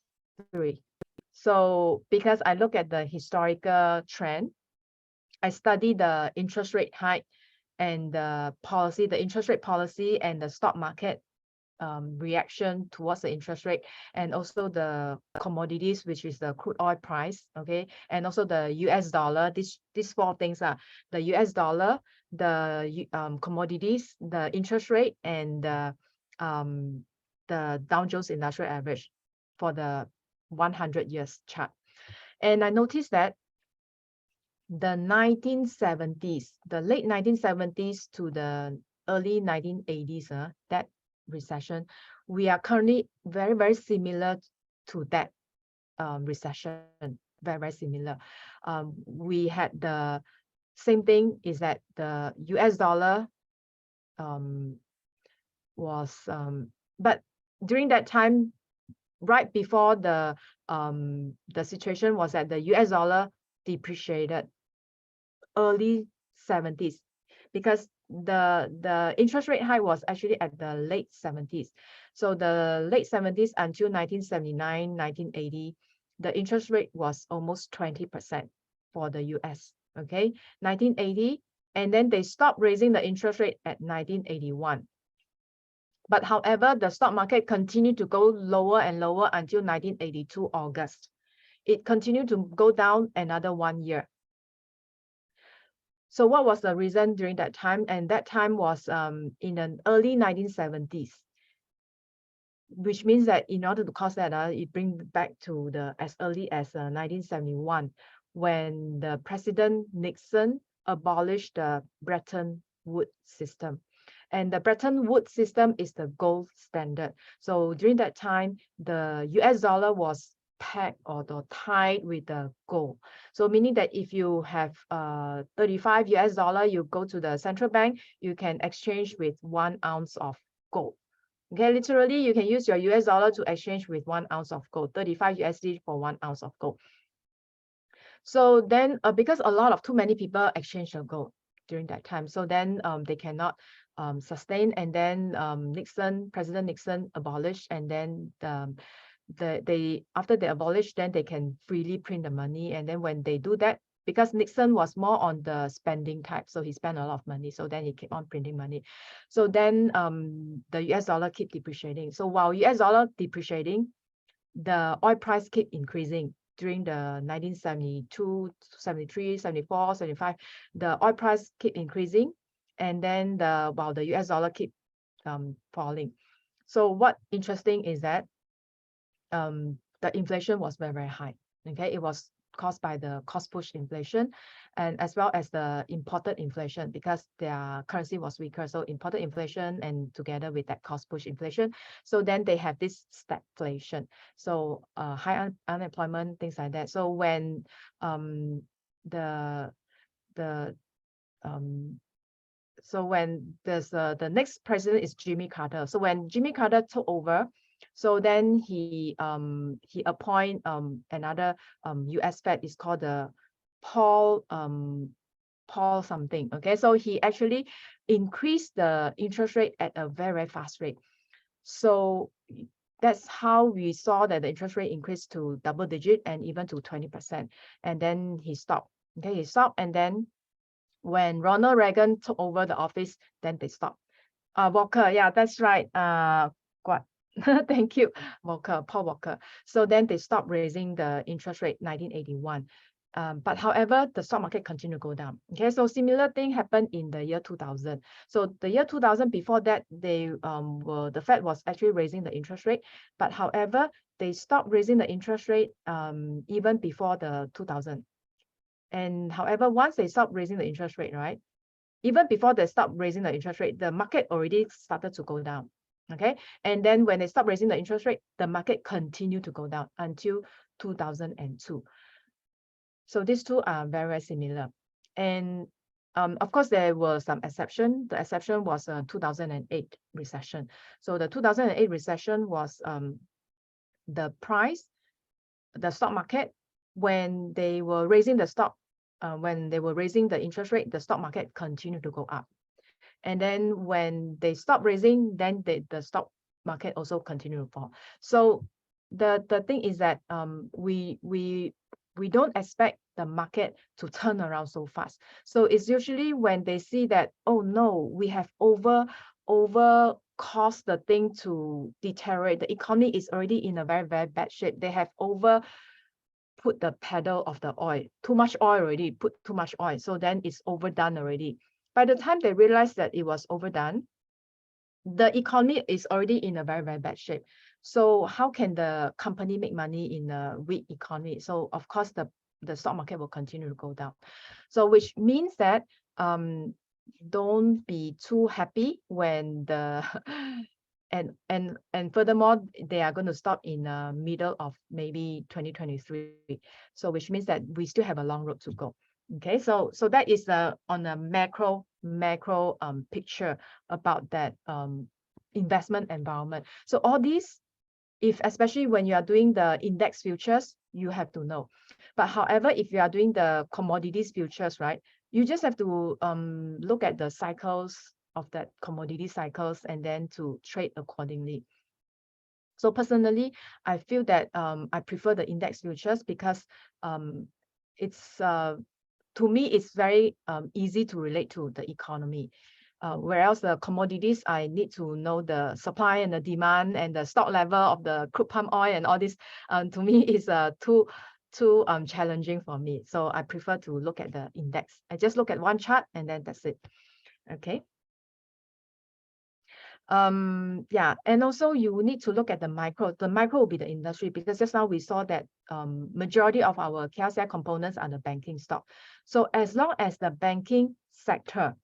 3. So because I look at the historical trend, I study the interest rate hike and the policy, the interest rate policy and the stock market reaction towards the interest rate, and also the commodities, which is the crude oil price, okay, and also the US dollar. These 4 things are the US dollar, the commodities, the interest rate, and the Dow Jones Industrial Average for the 100 years chart. And I noticed that the 1970s, the late 1970s to the early 1980s, that recession, we are currently very, very similar to that recession, very similar. We had the same thing, is that the US dollar was, but during that time, right before the situation was that the US dollar depreciated early 70s, because the interest rate high was actually at the late 70s. So the late 70s until 1979, 1980, the interest rate was almost 20% for the US. Okay, 1980, and then they stopped raising the interest rate at 1981. But however, the stock market continued to go lower and lower until 1982 August. It continued to go down another 1 year. So what was the reason during that time? And that time was in the early 1970s, which means that in order to cause that, it brings back to the as early as 1971, when the President Nixon abolished the Bretton Woods system. And the Bretton Woods system is the gold standard. So during that time, the US dollar was pegged or tied with the gold. So meaning that if you have 35 US dollar, you go to the central bank, you can exchange with 1 ounce of gold. Okay, literally you can use your US dollar to exchange with 1 ounce of gold, 35 USD for 1 ounce of gold. So then because too many people exchange the gold during that time, so then they cannot sustain, and then President Nixon abolished, and then after they abolished, then they can freely print the money. And then when they do that, because Nixon was more on the spending type, so he spent a lot of money, so then he kept on printing money. So then the US dollar keep depreciating. So while US dollar depreciating, the oil price keep increasing. During the 1972, 73, 74, 75, the oil price keep increasing, and then while the US dollar keep falling. So what interesting is that the inflation was very, very high. Okay, it was caused by the cost push inflation, and as well as the imported inflation, because their currency was weaker. So imported inflation and together with that cost push inflation, so then they have this stagflation. So high unemployment, things like that. So when so when the next president is Jimmy Carter. So when Jimmy Carter took over, so then he appoint another US Fed, is called the Paul something. Okay, so he actually increased the interest rate at a very, very fast rate. So that's how we saw that the interest rate increased to double digit and even to 20%. And then he stopped. Okay, he stopped, and then when Ronald Reagan took over the office, then they stopped. Walker, yeah, that's right. What? Thank you, Walker, Paul Walker. So then they stopped raising the interest rate 1981. But however, the stock market continued to go down. Okay, so similar thing happened in the year 2000. So the year 2000, before that, the Fed was actually raising the interest rate, but however, they stopped raising the interest rate even before the 2000. And however, once they stopped raising the interest rate, right, even before they stopped raising the interest rate, the market already started to go down. Okay, and then when they stopped raising the interest rate, the market continued to go down until 2002. So these two are very, very similar. And of course, there were some exception. The exception was a 2008 recession. So the 2008 recession was the stock market, when they were raising the interest rate, the stock market continued to go up. And then when they stopped raising, then the stock market also continued to fall. So the thing is that we don't expect the market to turn around so fast. So it's usually when they see that, oh no, we have over caused the thing to deteriorate. The economy is already in a very, very bad shape. They have put the pedal of the oil, too much oil already, put too much oil. So then it's overdone already. By the time they realized that it was overdone, the economy is already in a very, very bad shape. So how can the company make money in a weak economy? So of course, the stock market will continue to go down. So which means that don't be too happy when the and furthermore, they are going to stop in the middle of maybe 2023. So which means that we still have a long road to go. Okay, so that is on a macro picture about that investment environment. So all these, especially when you are doing the index futures, you have to know. But however, if you are doing the commodities futures, right, you just have to look at the cycles of that commodity cycles and then to trade accordingly. So personally, I feel that I prefer the index futures because it's to me, it's very easy to relate to the economy. Whereas the commodities, I need to know the supply and the demand and the stock level of the crude palm oil and all this. To me, is too challenging for me. So I prefer to look at the index. I just look at one chart and then that's it. Okay. Yeah, and also you need to look at the micro. The micro will be the industry, because just now we saw that majority of our KSI components are the banking stock. So as long as the banking sector,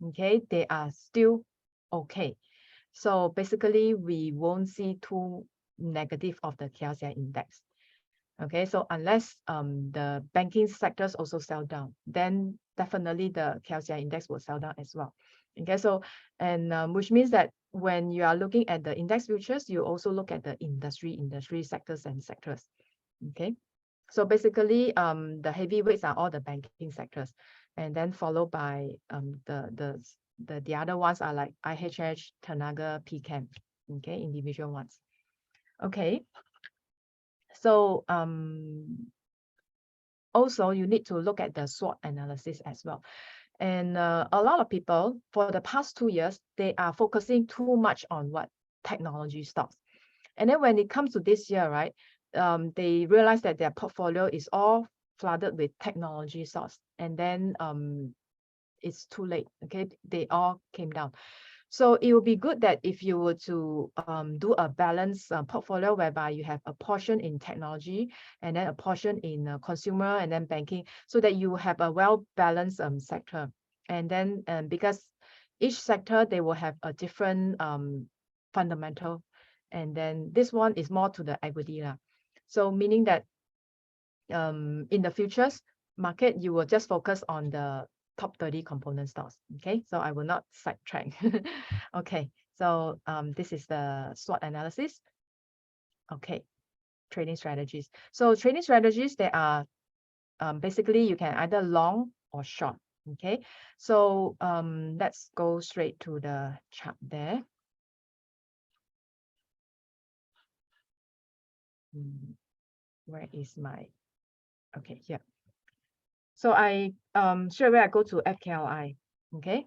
okay, they are still okay. So basically we won't see too negative of the KSI index. Okay, so unless the banking sectors also sell down, then definitely the KLCI index will sell down as well. Okay, so and which means that when you are looking at the index futures, you also look at the industry sectors and sectors. Okay, so basically the heavyweights are all the banking sectors, and then followed by the other ones are like IHH, Tenaga, PChem. Okay, individual ones. Okay. So also you need to look at the SWOT analysis as well. And a lot of people for the past 2 years, they are focusing too much on what technology stocks. And then when it comes to this year, right, they realize that their portfolio is all flooded with technology stocks. And then it's too late. Okay, they all came down. So it would be good that if you were to do a balanced portfolio whereby you have a portion in technology and then a portion in consumer and then banking, so that you have a well-balanced sector. And then because each sector, they will have a different fundamental. And then this one is more to the equity. So meaning that in the futures market, you will just focus on the top 30 component stocks. Okay, so I will not sidetrack. Okay, so this is the SWOT analysis. Okay, trading strategies. So trading strategies, they are basically you can either long or short. Okay, so let's go straight to the chart there. Where is my, okay, here. So I straight away I go to FKLI. Okay.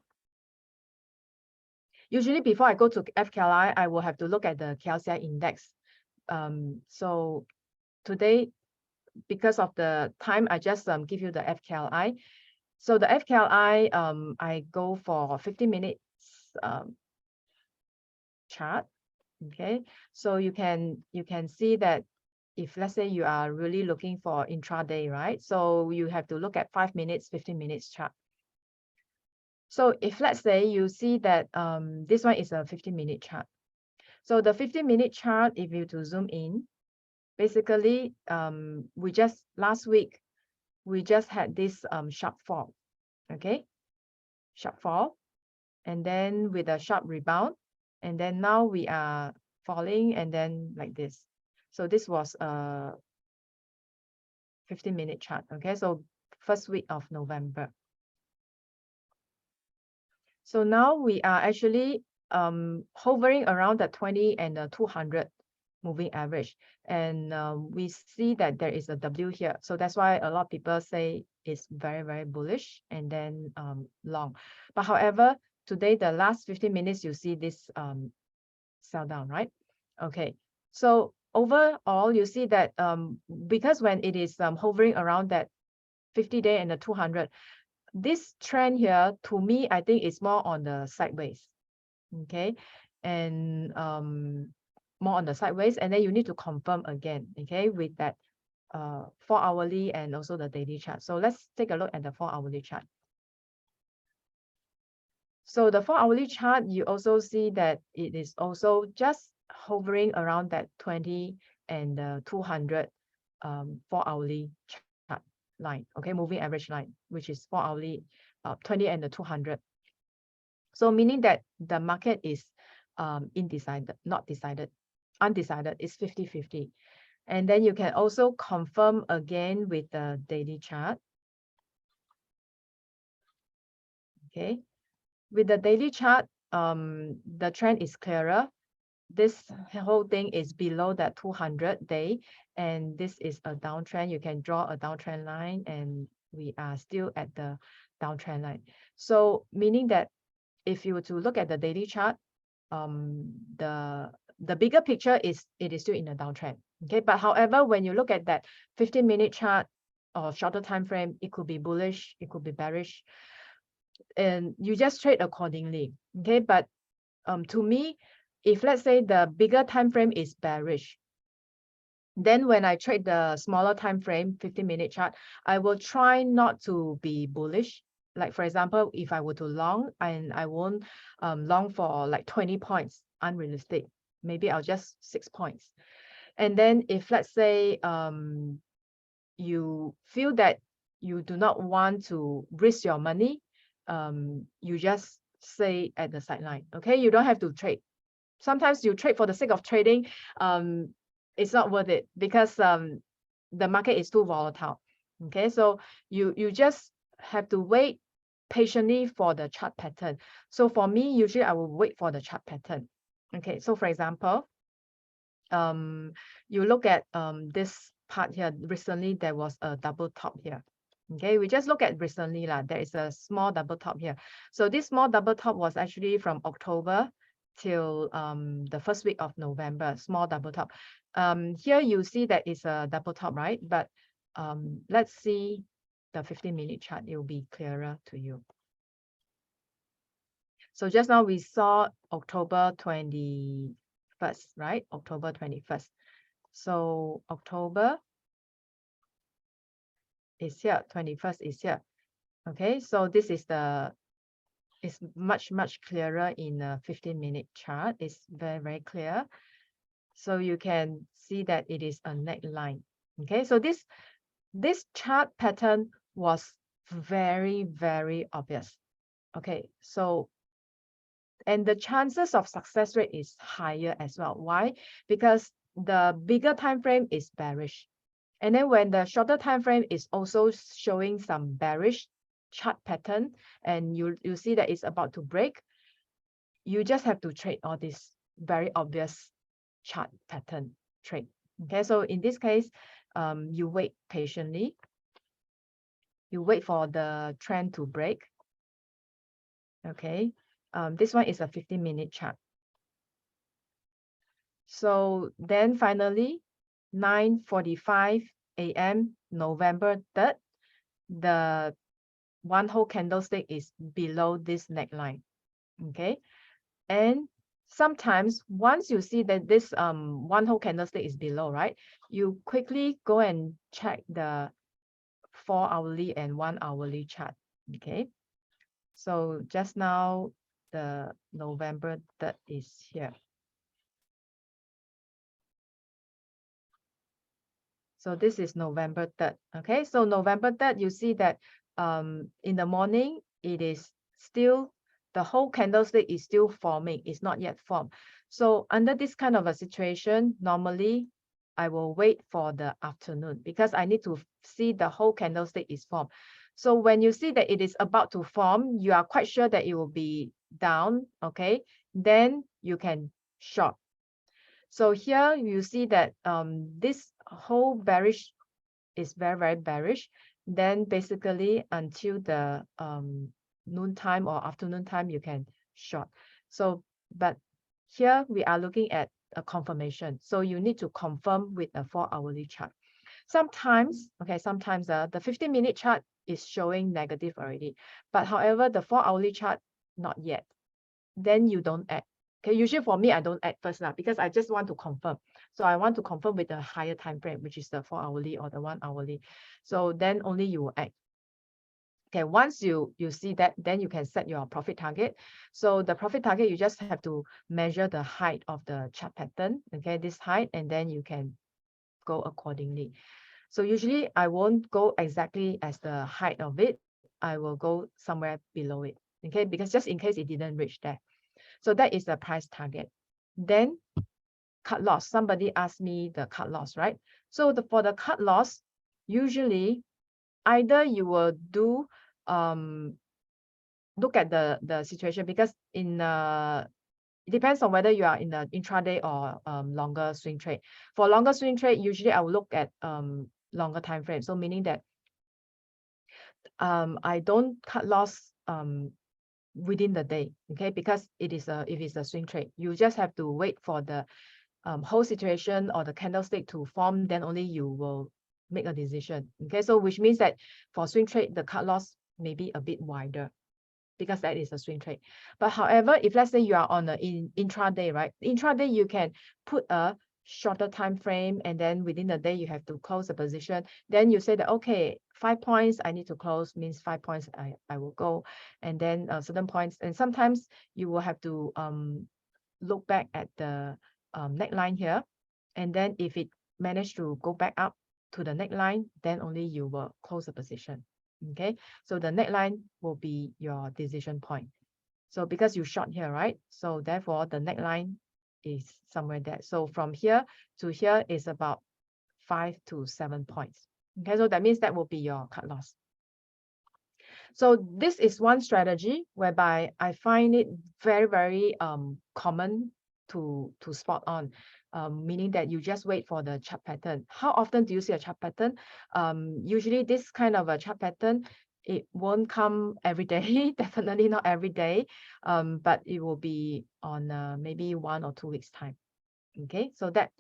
Usually before I go to FKLI, I will have to look at the KLCI index. So today, because of the time, I just give you the FKLI. So the FKLI, I go for 50 minutes chart. Okay, so you can see that if let's say you are really looking for intraday, right? So you have to look at 5 minutes, 15 minutes chart. So if let's say you see that this one is a 15-minute chart. So the 15-minute chart, if you to zoom in, basically we just last week we just had this sharp fall. Okay, sharp fall, and then with a sharp rebound, and then now we are falling, and then like this. So this was a 15-minute chart. Okay, so first week of November. So now we are actually hovering around the 20 and the 200 moving average, and we see that there is a W here. So that's why a lot of people say it's very, very bullish and then long. But however, today, the last 15 minutes, you see this sell down, right? Okay, so overall, you see that because when it is hovering around that 50-day and the 200, this trend here, to me, I think it's more on the sideways. Okay, and more on the sideways, and then you need to confirm again, okay, with that 4-hourly and also the daily chart. So let's take a look at the 4-hourly chart. So the 4-hourly chart, you also see that it is also just hovering around that 20 and 200 4-hourly chart line, okay, moving average line, which is 4-hourly 20 and the 200. So meaning that the market is undecided, it's 50-50. And then you can also confirm again with the daily chart. Okay, with the daily chart, the trend is clearer. This whole thing is below that 200-day, and this is a downtrend. You can draw a downtrend line, and we are still at the downtrend line. So meaning that if you were to look at the daily chart, the bigger picture is it is still in a downtrend. Okay, but however, when you look at that 15-minute chart or shorter time frame, it could be bullish, it could be bearish, and you just trade accordingly. Okay, but to me, if let's say the bigger time frame is bearish, then when I trade the smaller time frame 15-minute chart, I will try not to be bullish. Like for example, if I were to long, and I won't long for like 20 points, unrealistic. Maybe I'll just 6 points. And then if let's say you feel that you do not want to risk your money, you just stay at the sideline. Okay, you don't have to trade. Sometimes you trade for the sake of trading. It's not worth it because the market is too volatile. Okay, so you just have to wait patiently for the chart pattern. So for me, usually I will wait for the chart pattern. Okay, so for example, you look at this part here. Recently there was a double top here. Okay, we just look at recently lah. There is a small double top here. So this small double top was actually from October till the first week of November. Small double top. Here you see that it's a double top, right? But let's see the 15-minute chart. It will be clearer to you. So just now we saw October 21st, right? October 21st. So October is here, 21st is here. Okay, so this is it's much clearer in a 15-minute chart. It's very clear. So you can see that it is a neckline. Okay, so this chart pattern was very obvious. Okay, so and the chances of success rate is higher as well. Why? Because the bigger time frame is bearish. And then when the shorter time frame is also showing some bearish chart pattern, and you see that it's about to break, you just have to trade all this very obvious chart pattern trade. Okay, so in this case, you wait patiently. You wait for the trend to break. Okay, this one is a 15-minute chart. So then finally, 9:45 a.m. November 3rd, the one whole candlestick is below this neckline. Okay, and sometimes once you see that this one whole candlestick is below, right, you quickly go and check the 4-hourly and 1-hourly chart. Okay, so just now the November 3rd is here. So this is November 3rd. Okay, so November 3rd, you see that in the morning, it is still, the whole candlestick is still forming. It's not yet formed. So under this kind of a situation, normally I will wait for the afternoon because I need to see the whole candlestick is formed. So when you see that it is about to form, you are quite sure that it will be down. Okay, then you can short. So here you see that this whole bearish is very bearish. Then basically until the noontime or afternoon time, you can short. So, but here we are looking at a confirmation. So you need to confirm with a 4-hourly chart. Sometimes, okay, sometimes the 15-minute chart is showing negative already. But however, the 4-hourly chart, not yet. Then you don't add. Okay, usually for me, I don't add first now because I just want to confirm. So I want to confirm with a higher time frame, which is the 4-hourly or the 1-hourly. So then only you will add. Okay, once you see that, then you can set your profit target. So the profit target, you just have to measure the height of the chart pattern. Okay, this height, and then you can go accordingly. So usually I won't go exactly as the height of it. I will go somewhere below it. Okay, because just in case it didn't reach there. So that is the price target. Then cut loss. Somebody asked me the cut loss, right? So for the cut loss, usually either you will do look at the situation, because in it depends on whether you are in the intraday or longer swing trade. For longer swing trade, usually I will look at longer time frame. So meaning that I don't cut loss within the day, okay, because if it's a swing trade, you just have to wait for the whole situation or the candlestick to form, then only you will make a decision. Okay, so which means that for swing trade, the cut loss may be a bit wider because that is a swing trade. But however, if let's say you are on an intraday, right? Intraday, you can put a shorter time frame, and then within the day you have to close the position. Then you say that, okay, 5 points I need to close, means 5 points I will go, and then certain points. And sometimes you will have to look back at the neckline here. And then if it managed to go back up to the neckline, then only you will close the position. Okay, so the neckline will be your decision point. So because you short here, right? So therefore the neckline is somewhere there. So from here to here is about 5 to 7 points. Okay, so that means that will be your cut loss. So this is one strategy whereby I find it very, very common to spot on, meaning that you just wait for the chart pattern. How often do you see a chart pattern? Usually this kind of a chart pattern, it won't come every day, definitely not every day, but it will be on maybe 1 or 2 weeks time. Okay, so that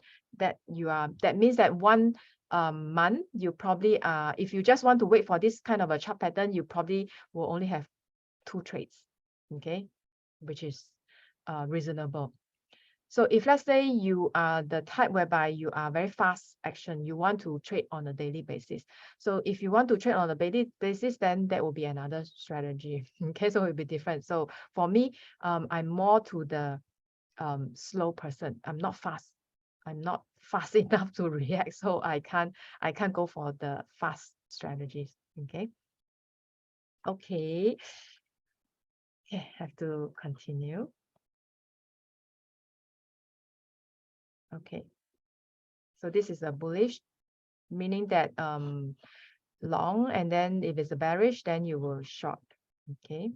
means that one month you probably if you just want to wait for this kind of a chart pattern, you probably will only have 2 trades, okay, which is reasonable. So if let's say you are the type whereby you are very fast action, you want to trade on a daily basis. So if you want to trade on a daily basis, then that will be another strategy. Okay, so it will be different. So for me, I'm more to the slow person. I'm not fast. I'm not fast enough to react, so I can't go for the fast strategies. Okay. Okay. Okay, have to continue. Okay. So this is a bullish, meaning that long, and then if it's a bearish, then you will short. Okay.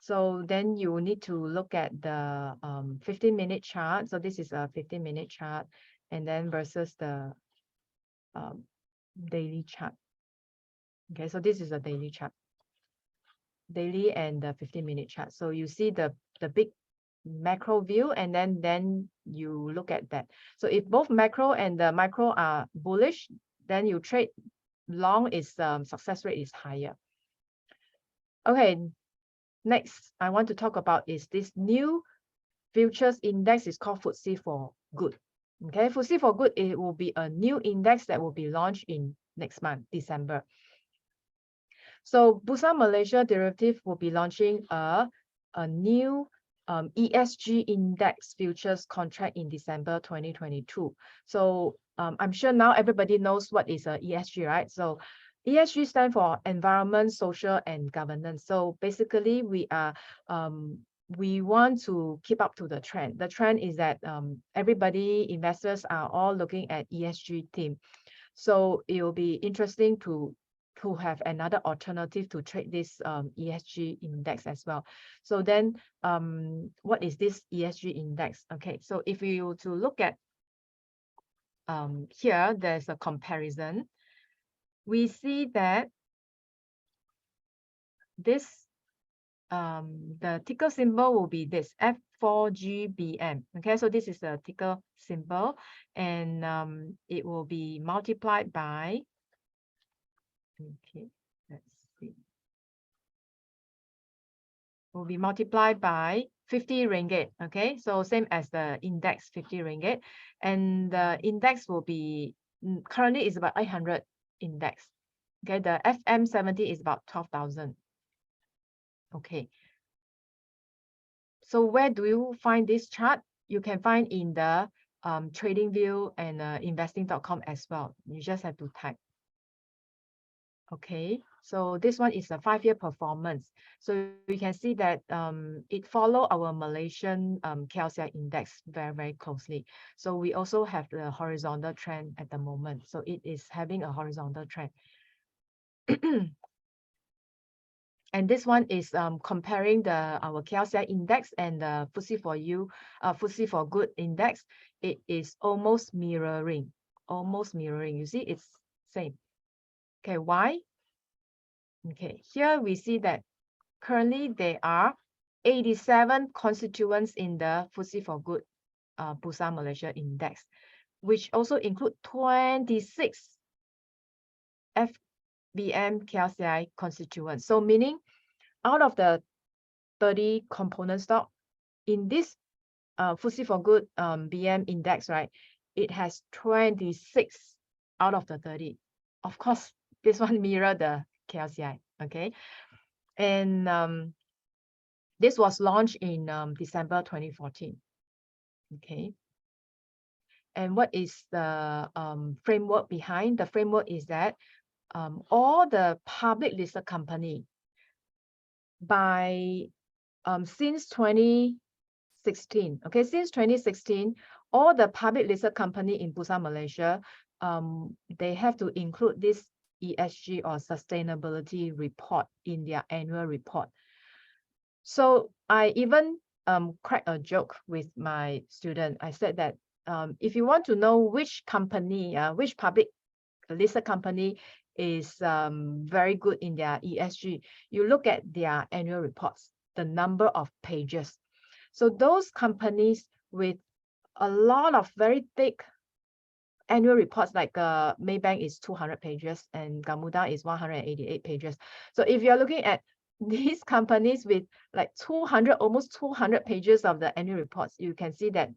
So then you need to look at the 15-minute chart. So this is a 15-minute chart, and then versus the daily chart. Okay, so this is a daily chart, daily and the 15-minute chart. So you see the big macro view, and then you look at that. So if both macro and the micro are bullish, then you trade long, is success rate is higher. Okay, next I want to talk about is this new futures index is called FTSE for Good. Okay, FTSE for Good, it will be a new index that will be launched in next month, December. So Bursa Malaysia Derivative will be launching a new ESG index futures contract in December 2022. So I'm sure now everybody knows what is a ESG, right? So ESG stands for environment, social, and governance. So basically we want to keep up to the trend. The trend is that everybody, investors are all looking at ESG theme. So it will be interesting to have another alternative to trade this ESG index as well. So then what is this ESG index? Okay, so if you were to look at here, there's a comparison. We see that this the ticker symbol will be this F4GBM. Okay, so this is a ticker symbol, and it will be multiplied by, okay, let's see, will be multiplied by 50 ringgit. Okay, so same as the index, 50 ringgit, and the index will be currently is about 800 index. Okay, the FM70 is about 12,000. Okay, so where do you find this chart? You can find in the TradingView and investing.com as well. You just have to type. Okay, so this one is a 5-year performance. So you can see that it follow our Malaysian KLCI index very, very closely. So we also have the horizontal trend at the moment. So it is having a horizontal trend. And this one is comparing our KLCI index and the FTSE for you, FTSE for Good index. It is almost mirroring, You see, it's same. Okay, why? Okay, here we see that currently there are 87 constituents in the FTSE for Good Bursa Malaysia index, which also include 26 FBM KLCI constituents. So meaning out of the 30 component stock in this FTSE for Good BM index, right? It has 26 out of the 30. Of course, this one mirror the KLCI, okay? And this was launched in December 2014. Okay. And what is the framework behind? The framework is that all the public listed company by since 2016, okay, since 2016, all the public listed company in Bursa, Malaysia, they have to include this ESG or sustainability report in their annual report. So I even cracked a joke with my student. I said that if you want to know which company, which public listed company is very good in their ESG, you look at their annual reports, the number of pages. So those companies with a lot of very thick annual reports, like Maybank is 200 pages and Gamuda is 188 pages. So if you're looking at these companies with like 200, almost 200 pages of the annual reports, you can see that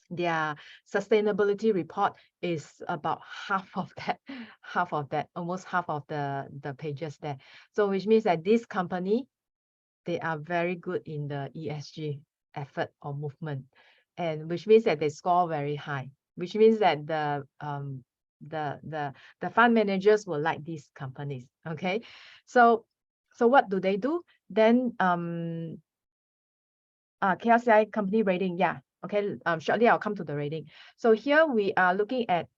their sustainability report is about half of that, almost half of the pages there. So which means that this company, they are very good in the ESG effort or movement, and which means that they score very high, which means that the fund managers will like these companies. Okay, so what do they do then? KLCI company rating, yeah. Okay, shortly I'll come to the rating. So here we are looking at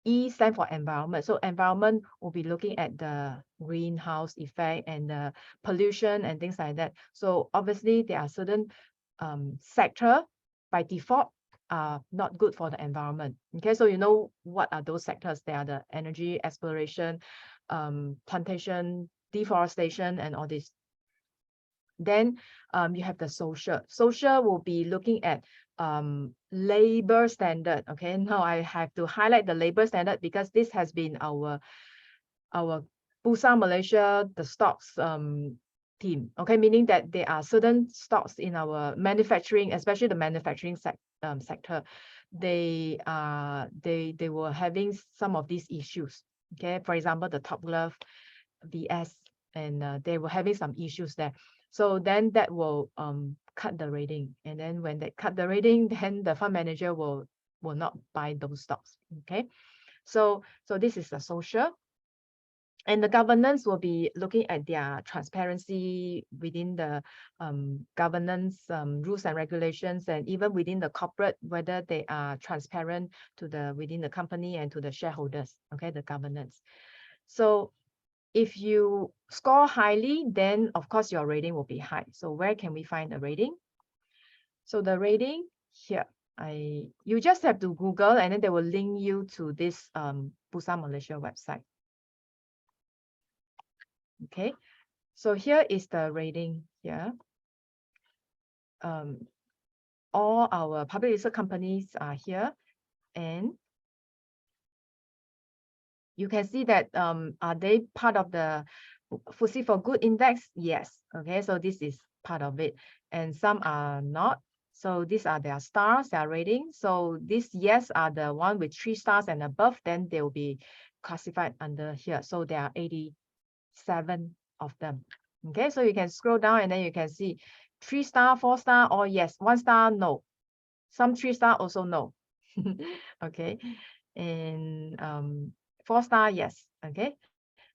E stand for environment. So environment will be looking at the greenhouse effect and the pollution and things like that. So obviously there are certain sector by default are not good for the environment. Okay, so you know what are those sectors? They are the energy, exploration, plantation, deforestation, and all this. Then you have the social. Social will be looking at labor standard. Okay, now I have to highlight the labor standard because this has been our Bursa Malaysia, the stocks team. Okay, meaning that there are certain stocks in our manufacturing, especially the manufacturing sector. They were having some of these issues. Okay, for example, the Top Glove, VS, and they were having some issues there. So then that will cut the rating, and then when they cut the rating, then the fund manager will not buy those stocks. Okay, so this is the social. And the governance will be looking at their transparency within the governance rules and regulations, and even within the corporate, whether they are transparent to the within the company and to the shareholders. Okay, the governance. So if you score highly, then of course your rating will be high. So where can we find the rating? So the rating here, you just have to Google, and then they will link you to this Bursa Malaysia website. Okay, so here is the rating here. All our public listed companies are here, and you can see that are they part of the FTSE4Good index? Yes. Okay, so this is part of it, and some are not. So these are their stars, their rating. So these yes are the one with 3 stars and above, then they will be classified under here. So there are 87 of them. Okay, so you can scroll down and then you can see 3 star, 4 star, or yes, 1 star, no. Some 3 star also no. Okay, and 4 star, yes. Okay,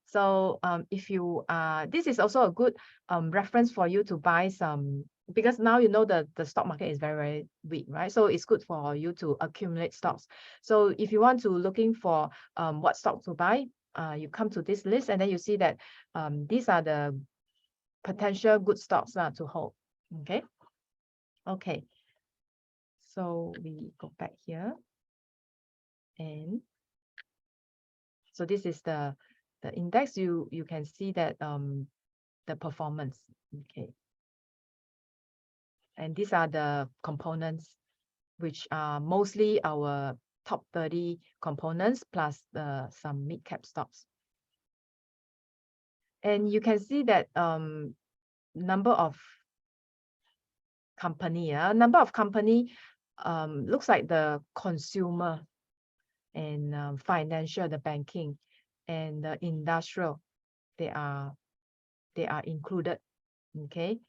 so if you this is also a good reference for you to buy some, because now you know the stock market is very, very weak, right? So it's good for you to accumulate stocks. So if you want to looking for what stock to buy, you come to this list and then you see that these are the potential good stocks to hold. Okay. Okay. So we go back here, and so this is the index. You can see that the performance. Okay, and these are the components, which are mostly our top 30 components plus some mid cap stocks. And you can see that number of company, looks like the consumer and financial, the banking and the industrial, they are included. Okay,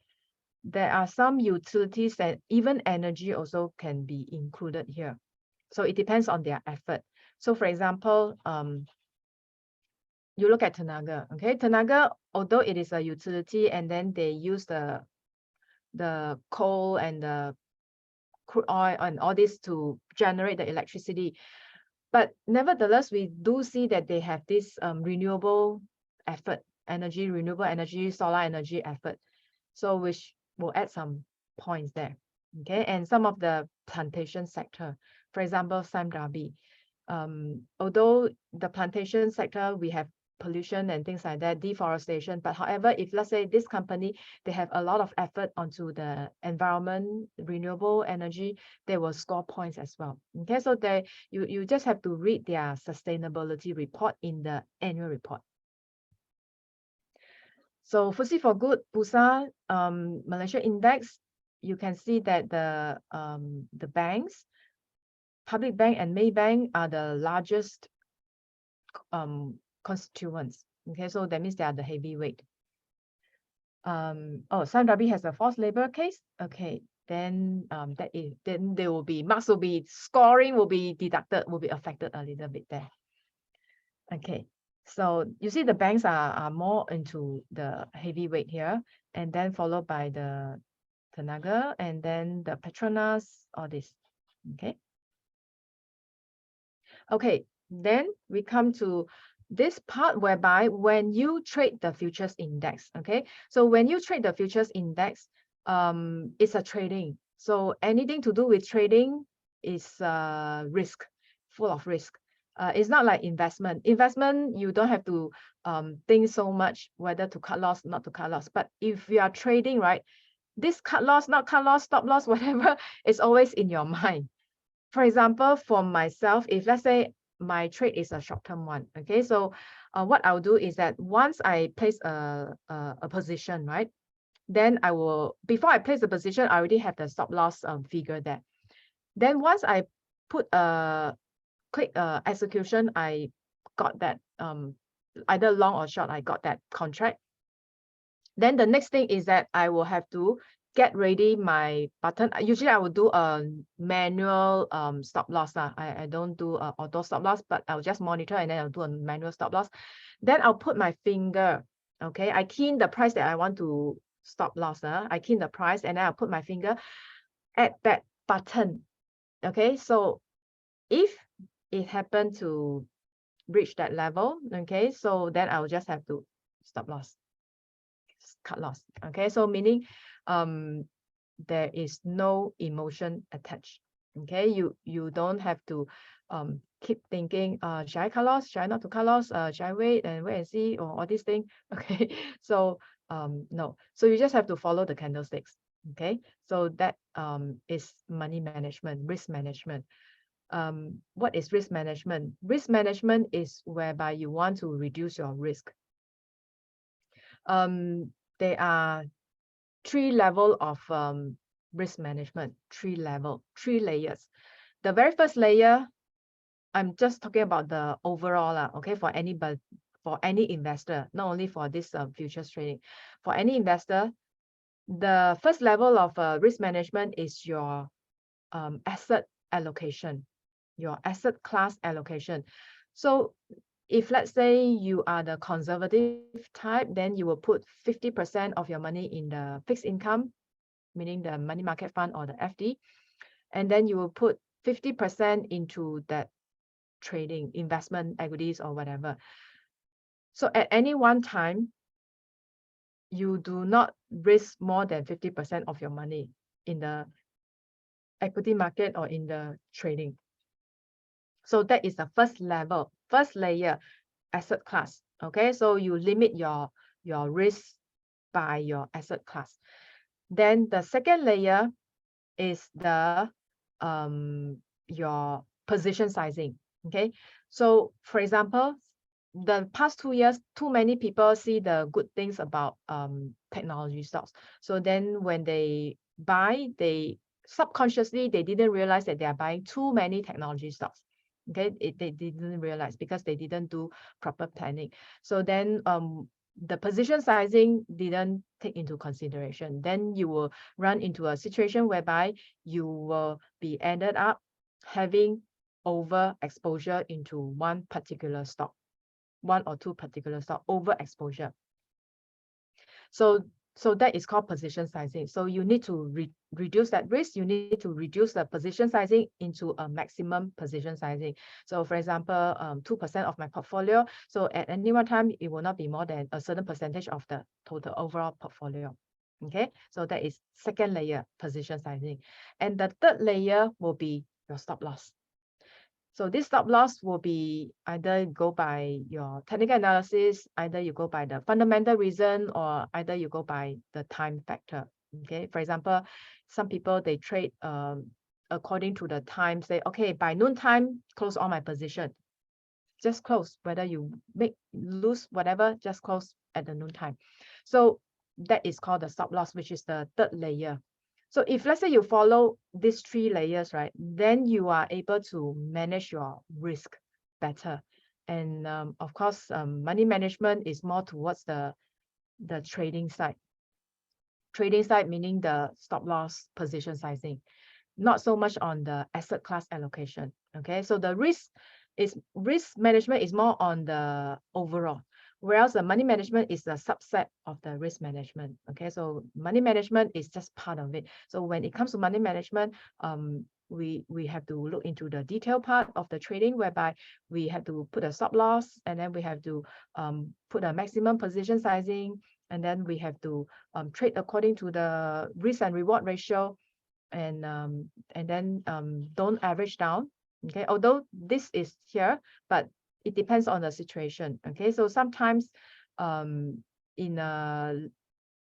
there are some utilities and even energy also can be included here. So it depends on their effort. So for example, you look at Tenaga, okay? Tenaga, although it is a utility and then they use the coal and the crude oil and all this to generate the electricity. But nevertheless, we do see that they have this renewable effort, renewable energy, solar energy effort. So which will add some points there. Okay, and some of the plantation sector, for example, Sime Darby. Although the plantation sector, we have pollution and things like that, deforestation. But however, if let's say this company, they have a lot of effort onto the environment, renewable energy, they will score points as well. Okay, so you just have to read their sustainability report in the annual report. So FTSE for Good, Bursa, Malaysia Index, you can see that the banks, Public Bank and Maybank are the largest constituents. Okay, so that means they are the heavyweight. Sime Darby has a forced labor case. Okay, then then there will be marks will be scoring will be deducted, will be affected a little bit there. Okay, so you see the banks are more into the heavyweight here, and then followed by the Tenaga, and then the Petronas, all this. Okay. Okay, then we come to this part whereby when you trade the futures index, okay? So when you trade the futures index, it's a trading. So anything to do with trading is risk, full of risk. It's not like investment. Investment, you don't have to think so much whether to cut loss, not to cut loss. But if you are trading, right, this cut loss, not cut loss, stop loss, whatever, is always in your mind. For example, for myself, if let's say my trade is a short-term one, okay, so what I'll do is that once I place a position, right, then I will, before I place the position, I already have the stop loss figure there. Then once I put a quick execution, I got that either long or short, I got that contract. Then the next thing is that I will have to get ready my button. Usually I will do a manual stop loss. I don't do auto stop loss, but I'll just monitor and then I'll do a manual stop loss. Then I'll put my finger, okay? I key in the price that I want to stop loss. I key in the price and then I'll put my finger at that button, okay? So if it happened to reach that level, okay, so then I'll just have to stop loss, cut loss, okay? So meaning there is no emotion attached, okay? You don't have to keep thinking, should I cut loss, should I not to cut loss, should I wait and see, or all these things, okay? So no, so you just have to follow the candlesticks, okay? So that is money management, risk management. What is risk management? Risk management is whereby you want to reduce your risk. There are three levels of risk management, three layers. The very first layer, I'm just talking about the overall, okay, for any investor, not only for this futures trading. For any investor, the first level of risk management is your asset allocation, your asset class allocation. So if let's say you are the conservative type, then you will put 50% of your money in the fixed income, meaning the money market fund or the FD. And then you will put 50% into that trading, investment, equities or whatever. So at any one time, you do not risk more than 50% of your money in the equity market or in the trading. So that is the first level, first layer, asset class. Okay, so you limit your risk by your asset class. Then the second layer is the your position sizing. Okay, so for example, the past 2 years, too many people see the good things about technology stocks. So then when they buy, they subconsciously they didn't realize that they are buying too many technology stocks. Okay, they didn't realize because they didn't do proper planning. So then the position sizing didn't take into consideration. Then you will run into a situation whereby you will be ended up having overexposure into one particular stock, one or two particular stock, overexposure. So that is called position sizing. So you need to reduce that risk. You need to reduce the position sizing into a maximum position sizing. So for example, 2% of my portfolio. So at any one time, it will not be more than a certain percentage of the total overall portfolio. Okay, so that is second layer, position sizing. And the third layer will be your stop loss. So this stop loss will be either go by your technical analysis, either you go by the fundamental reason, or either you go by the time factor. Okay, for example, some people they trade according to the time, say, okay, by noon time, close all my position. Just close, whether you lose whatever, just close at the noon time. So that is called the stop loss, which is the third layer. So if let's say you follow these three layers, right, then you are able to manage your risk better. And of course, money management is more towards the trading side. Trading side meaning the stop loss, position sizing, not so much on the asset class allocation. Okay, so the risk management is more on the overall, whereas the money management is a subset of the risk management. Okay, so money management is just part of it. So when it comes to money management, we have to look into the detail part of the trading, whereby we have to put a stop loss, and then we have to put a maximum position sizing, and then we have to trade according to the risk and reward ratio, and then don't average down. Okay, although this is here, but it depends on the situation. Okay, so sometimes in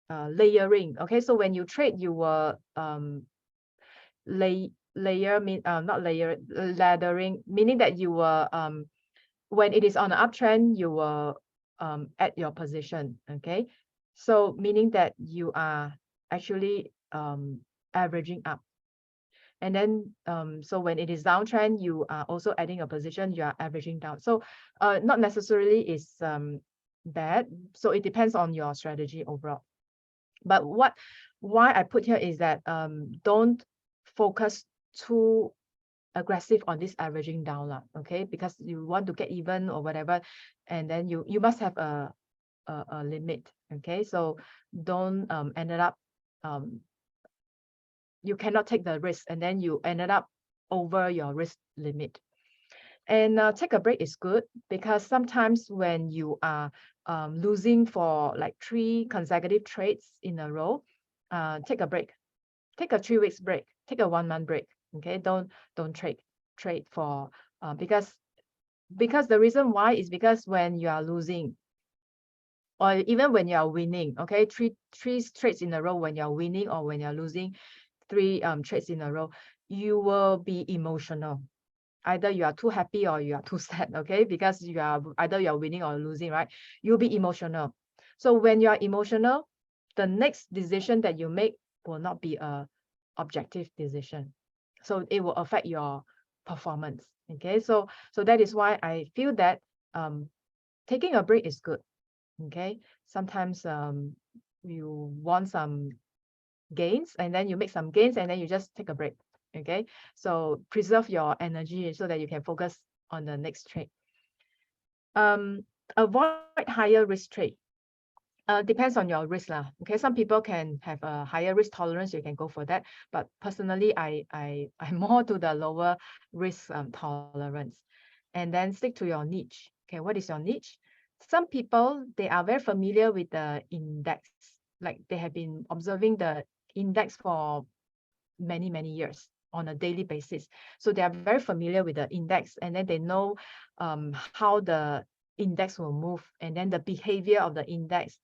layering. Okay, so when you trade, you will laddering, meaning that you will when it is on an uptrend, you will add your position. Okay, so meaning that you are actually averaging up. And then so when it is downtrend, you are also adding a position, you are averaging down. So not necessarily is bad. So it depends on your strategy overall. But why I put here is that don't focus too aggressive on this averaging down, okay? Because you want to get even or whatever, and then you must have a limit. Okay, so don't ended up you cannot take the risk, and then you ended up over your risk limit. And take a break is good, because sometimes when you are losing for like 3 consecutive trades in a row, take a break. Take a 3 weeks break. Take a 1 month break. Okay, don't trade for because the reason why is because when you are losing, or even when you are winning, okay, three trades in a row, when you're winning or when you're losing 3 trades in a row, you will be emotional. Either you are too happy or you are too sad. Okay, because you are either you're winning or losing, right? You'll be emotional. So when you are emotional, the next decision that you make will not be a objective decision. So it will affect your performance. Okay, so that is why I feel that taking a break is good. Okay, sometimes you want some gains, and then you make some gains, and then you just take a break. Okay, so preserve your energy so that you can focus on the next trade. Avoid higher risk trade. Depends on your risk lah. Okay, some people can have a higher risk tolerance, you can go for that, but personally I'm more to the lower risk tolerance. And then stick to your niche. Okay, what is your niche? Some people, they are very familiar with the index, like they have been observing the index for many years on a daily basis, so they are very familiar with the index, and then they know how the index will move, and then the behavior of the index,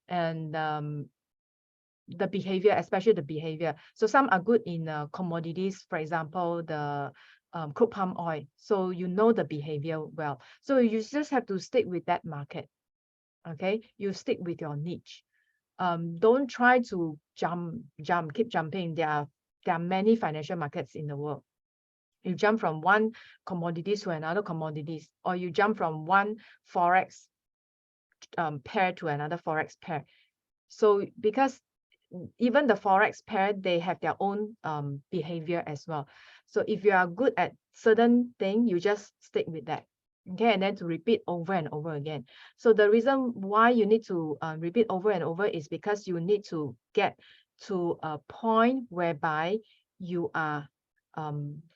and the behavior, especially the behavior. So some are good in commodities, for example, the crude palm oil. So you know the behavior well. So you just have to stick with that market. Okay, you stick with your niche. Don't try to keep jumping. There are many financial markets in the world. You jump from one commodities to another commodities, or you jump from one forex pair to another forex pair. So because even the Forex pair, they have their own behavior as well. So if you are good at certain thing, you just stick with that. Okay, and then to repeat over and over again. So the reason why you need to repeat over and over is because you need to get to a point whereby you are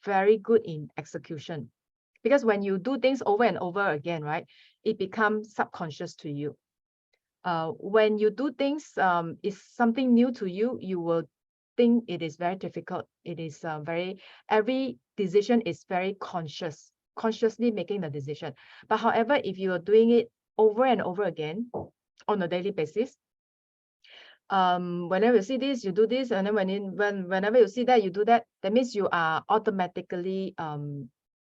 very good in execution. Because when you do things over and over again, right, it becomes subconscious to you. When you do things, is something new to you, you will think it is very difficult. It is every decision is very consciously making the decision. But however, if you are doing it over and over again on a daily basis, whenever you see this, you do this, and then whenever you see that, you do that. That means you are automatically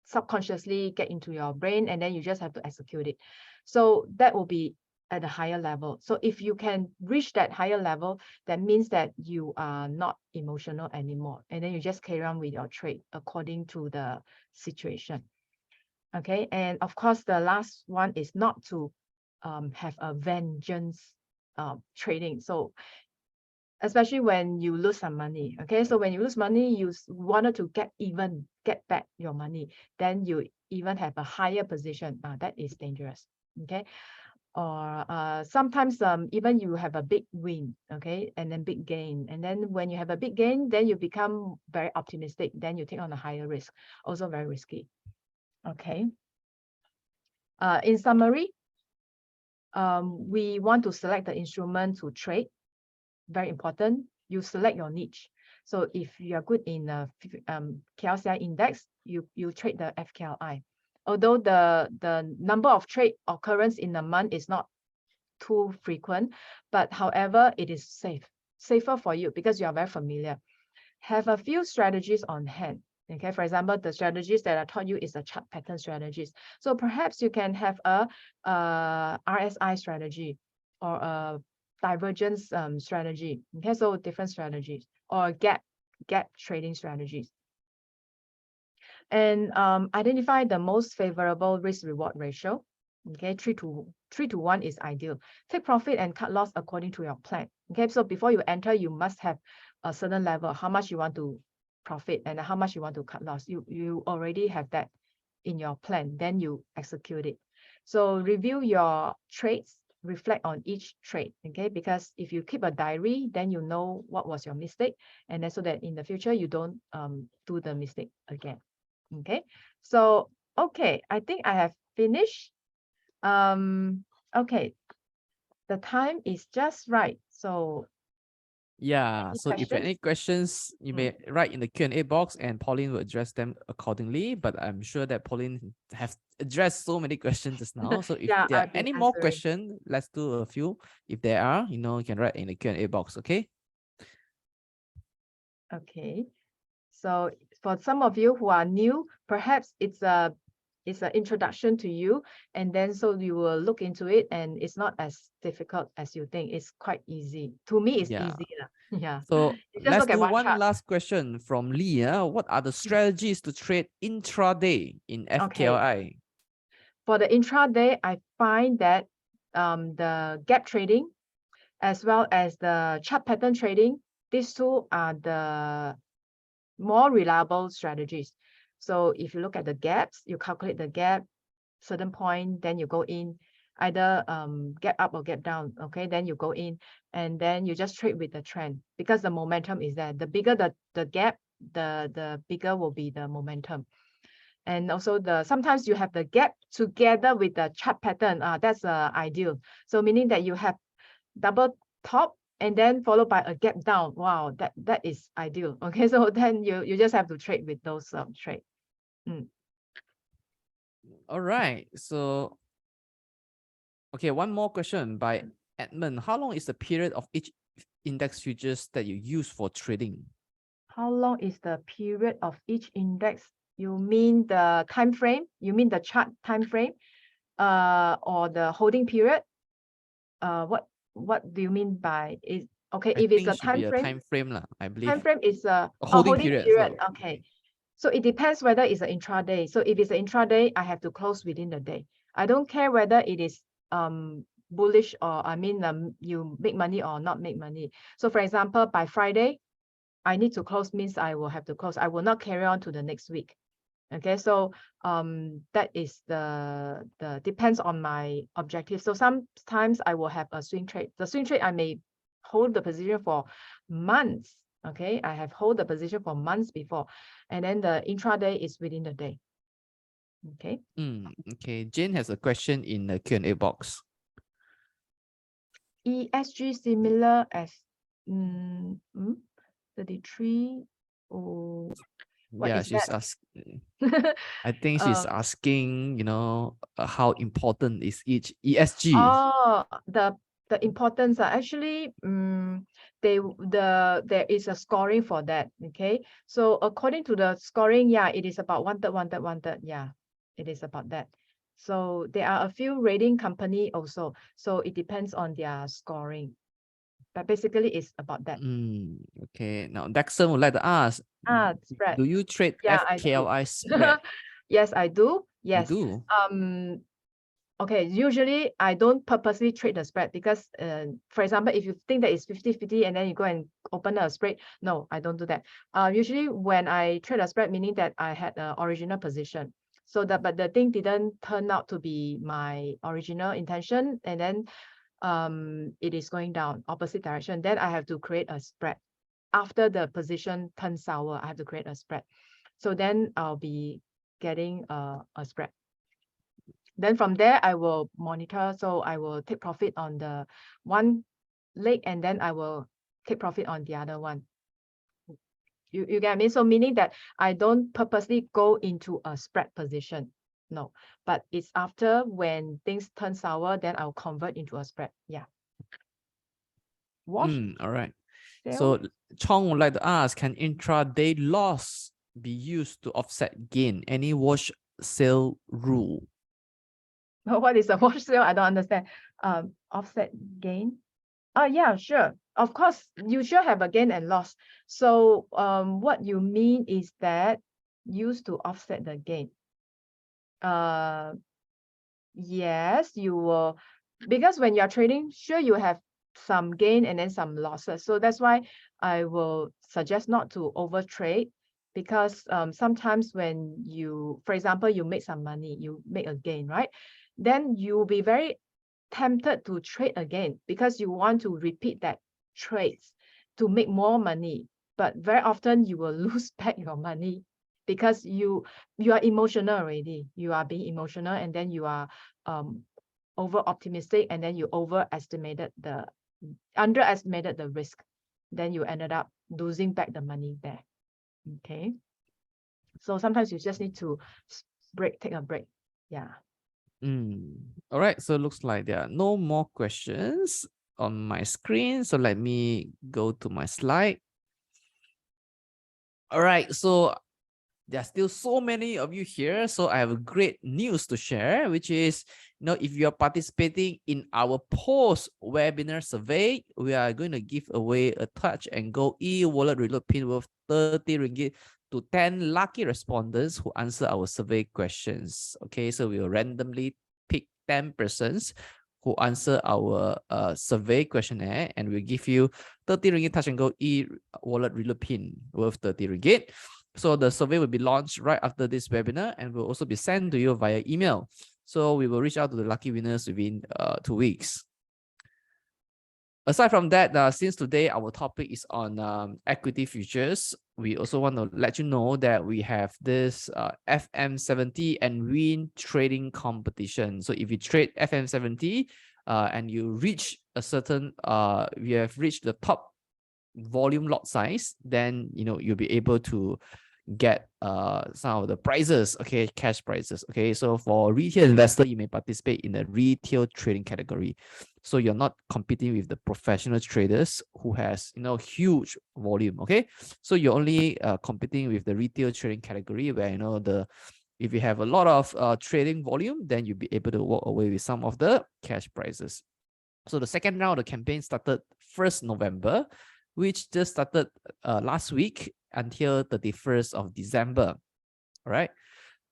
subconsciously get into your brain, and then you just have to execute it. So that will be at a higher level. So if you can reach that higher level, that means that you are not emotional anymore, and then you just carry on with your trade according to the situation. Okay, and of course the last one is not to have a vengeance trading. So especially when you lose some money. Okay, so when you lose money, you wanted to get back your money, then you even have a higher position. That is dangerous. Okay, or sometimes even you have a big win, okay, and then big gain, and then when you have a big gain, then you become very optimistic, then you take on a higher risk, also very risky. Okay, in summary, we want to select the instrument to trade. Very important, you select your niche. So if you are good in KLCI index, you trade the FKLI. Although the number of trade occurrence in a month is not too frequent, but however, it is safer for you because you are very familiar. Have a few strategies on hand. Okay, for example, the strategies that I taught you is the chart pattern strategies. So perhaps you can have a RSI strategy or a divergence strategy. Okay, so different strategies, or gap trading strategies. And identify the most favorable risk reward ratio. Okay, 3 to 1 is ideal. Take profit and cut loss according to your plan. Okay, so before you enter, you must have a certain level, how much you want to profit and how much you want to cut loss. You already have that in your plan, then you execute it. So review your trades, reflect on each trade. Okay, because if you keep a diary, then you know what was your mistake, and then so that in the future you don't do the mistake again. Okay, so okay, I think I have finished. Okay, the time is just right. So yeah, so if you have any questions, you may write in the Q&A box and Pauline will address them accordingly. But I'm sure that Pauline have addressed so many questions just now. So if there are any more questions, let's do a few. If there are, you can write in the Q&A box, okay? Okay. So for some of you who are new, perhaps it's an introduction to you, and then so you will look into it, and it's not as difficult as you think. It's quite easy. To me, it's easy. Yeah. So let's do one chart. last question from Lee. What are the strategies to trade intraday in FKLI? Okay. For the intraday, I find that the gap trading as well as the chart pattern trading, these two are the more reliable strategies. So if you look at the gaps, you calculate the gap, certain point, then you go in, either gap up or gap down. Okay, then you go in, and then you just trade with the trend because the momentum is there. The bigger the gap, the bigger will be the momentum. And also sometimes you have the gap together with the chart pattern. That's ideal. So meaning that you have double top and then followed by a gap down. Wow, that is ideal. Okay, so then you just have to trade with those trade. All right. So, okay, one more question by Edmund. How long is the period of each index futures that you use for trading? How long is the period of each index? You mean the time frame? You mean the chart time frame, or the holding period? What do you mean by is okay? If it's a time frame, I believe. Time frame is a holding period. Okay. So it depends whether it's an intraday. So if it's an intraday, I have to close within the day. I don't care whether it is bullish, or you make money or not make money. So for example, by Friday, I need to close, means I will have to close. I will not carry on to the next week. Okay, so that is the depends on my objective. So sometimes I will have a swing trade. The swing trade, I may hold the position for months. Okay, I have hold the position for months before, and then the intraday is within the day. Okay. Okay, Jane has a question in the Q&A box. ESG similar as 33 or what Yeah, is she's that? asking. I think she's asking, how important is each ESG? Oh, the importance are actually there is a scoring for that. Okay, so according to the scoring, yeah, it is about 1/3, 1/3, 1/3. Yeah, it is about that. So there are a few rating company also, so it depends on their scoring, but basically it's about that. Okay, now Dexter would like to ask, Spread. do you trade Yeah, I do. FKLI spread? Yes, I do. You Yes. do? Okay, usually I don't purposely trade the spread because, for example, if you think that it's 50-50 and then you go and open a spread, no, I don't do that. Usually when I trade a spread, meaning that I had an original position. So but the thing didn't turn out to be my original intention, and then it is going down opposite direction. Then I have to create a spread. After the position turns sour, I have to create a spread. So then I'll be getting a spread. Then from there, I will monitor. So I will take profit on the one leg, and then I will take profit on the other one. You get me? So meaning that I don't purposely go into a spread position. No, but it's after when things turn sour, then I'll convert into a spread. Yeah. Wash. All right. Sell. So Chong would like to ask, can intraday loss be used to offset gain? Any wash sale rule? What is a wash sale? I don't understand. Offset gain. Oh yeah, sure. Of course, you should have a gain and loss. So what you mean is that used to offset the gain. Yes, you will, because when you're trading, sure, you have some gain and then some losses. So that's why I will suggest not to over trade, because sometimes when you, for example, you make some money, you make a gain, right? Then you'll be very tempted to trade again because you want to repeat that trades to make more money. But very often you will lose back your money because you are emotional already. You are being emotional, and then you are over optimistic, and then you underestimated the risk. Then you ended up losing back the money there. Okay. So sometimes you just need to take a break. Yeah. All right, so it looks like there are no more questions on my screen. So let me go to my slide. All right, so there are still so many of you here. So I have great news to share, which is, if you're participating in our post-webinar survey, we are going to give away a Touch and Go e-wallet reload pin worth 30 ringgit to 10 lucky respondents who answer our survey questions. Okay, so we will randomly pick 10 persons who answer our survey questionnaire, and we'll give you 30 ringgit Touch and Go e-wallet reload pin worth 30 ringgit. So the survey will be launched right after this webinar and will also be sent to you via email. So we will reach out to the lucky winners within 2 weeks. Aside from that, since today our topic is on equity futures, we also want to let you know that we have this FM70 and Win trading competition. So if you trade FM70 and you reach a certain, you have reached the top volume lot size, then you'll be able to get some of the prizes, okay, cash prizes. Okay, so for retail investor, you may participate in the retail trading category. So you're not competing with the professional traders who has huge volume. Okay, so you're only competing with the retail trading category, where if you have a lot of trading volume, then you'll be able to walk away with some of the cash prizes. So the second round of the campaign started 1st November, which just started last week until 31st of December. All right.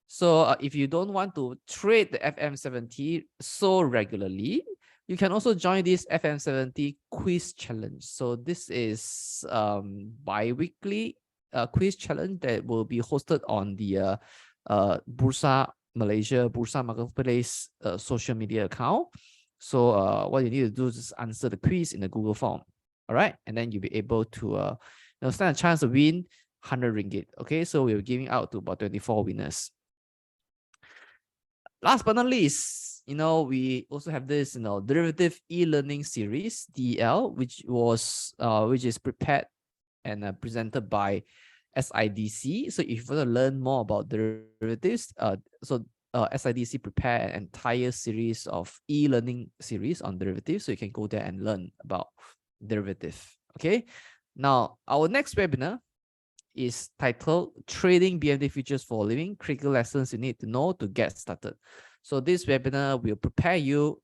So if you don't want to trade the FM70 so regularly, You can also join this FM70 quiz challenge. So this is bi-weekly quiz challenge that will be hosted on the Bursa Malaysia, Bursa Marketplace social media account. So what you need to do is just answer the quiz in the Google form. All right, and then you'll be able to stand a chance to win 100 ringgit. Okay, so we're giving out to about 24 winners. Last but not least, we also have this, derivative e-learning series, DEL, which is prepared and presented by SIDC. So if you want to learn more about derivatives, SIDC prepare an entire series of e-learning series on derivatives, so you can go there and learn about derivative. Okay, now our next webinar is titled Trading BMD Futures for a Living, Critical Lessons You Need to Know to Get Started. So this webinar will prepare you,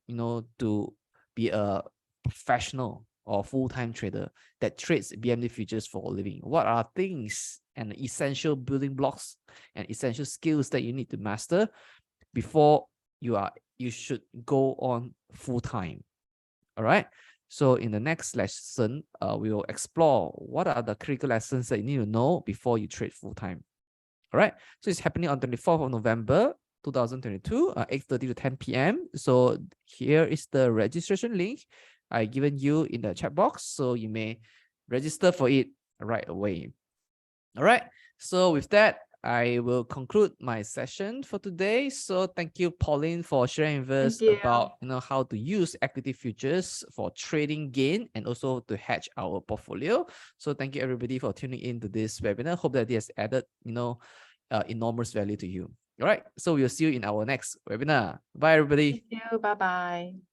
to be a professional or full-time trader that trades BMD futures for a living. What are things and essential building blocks and essential skills that you need to master before you should go on full-time? All right. So in the next lesson, we will explore what are the critical lessons that you need to know before you trade full-time. All right. So it's happening on 24th of November, 2022, 8:30 to 10 p.m. So here is the registration link I given you in the chat box. So you may register for it right away. All right. So with that, I will conclude my session for today. So thank you, Pauline, for sharing with us about how to use equity futures for trading gain and also to hedge our portfolio. So thank you everybody for tuning in to this webinar. Hope that it has added enormous value to you. All right. So we'll see you in our next webinar. Bye everybody. Thank you. Bye bye.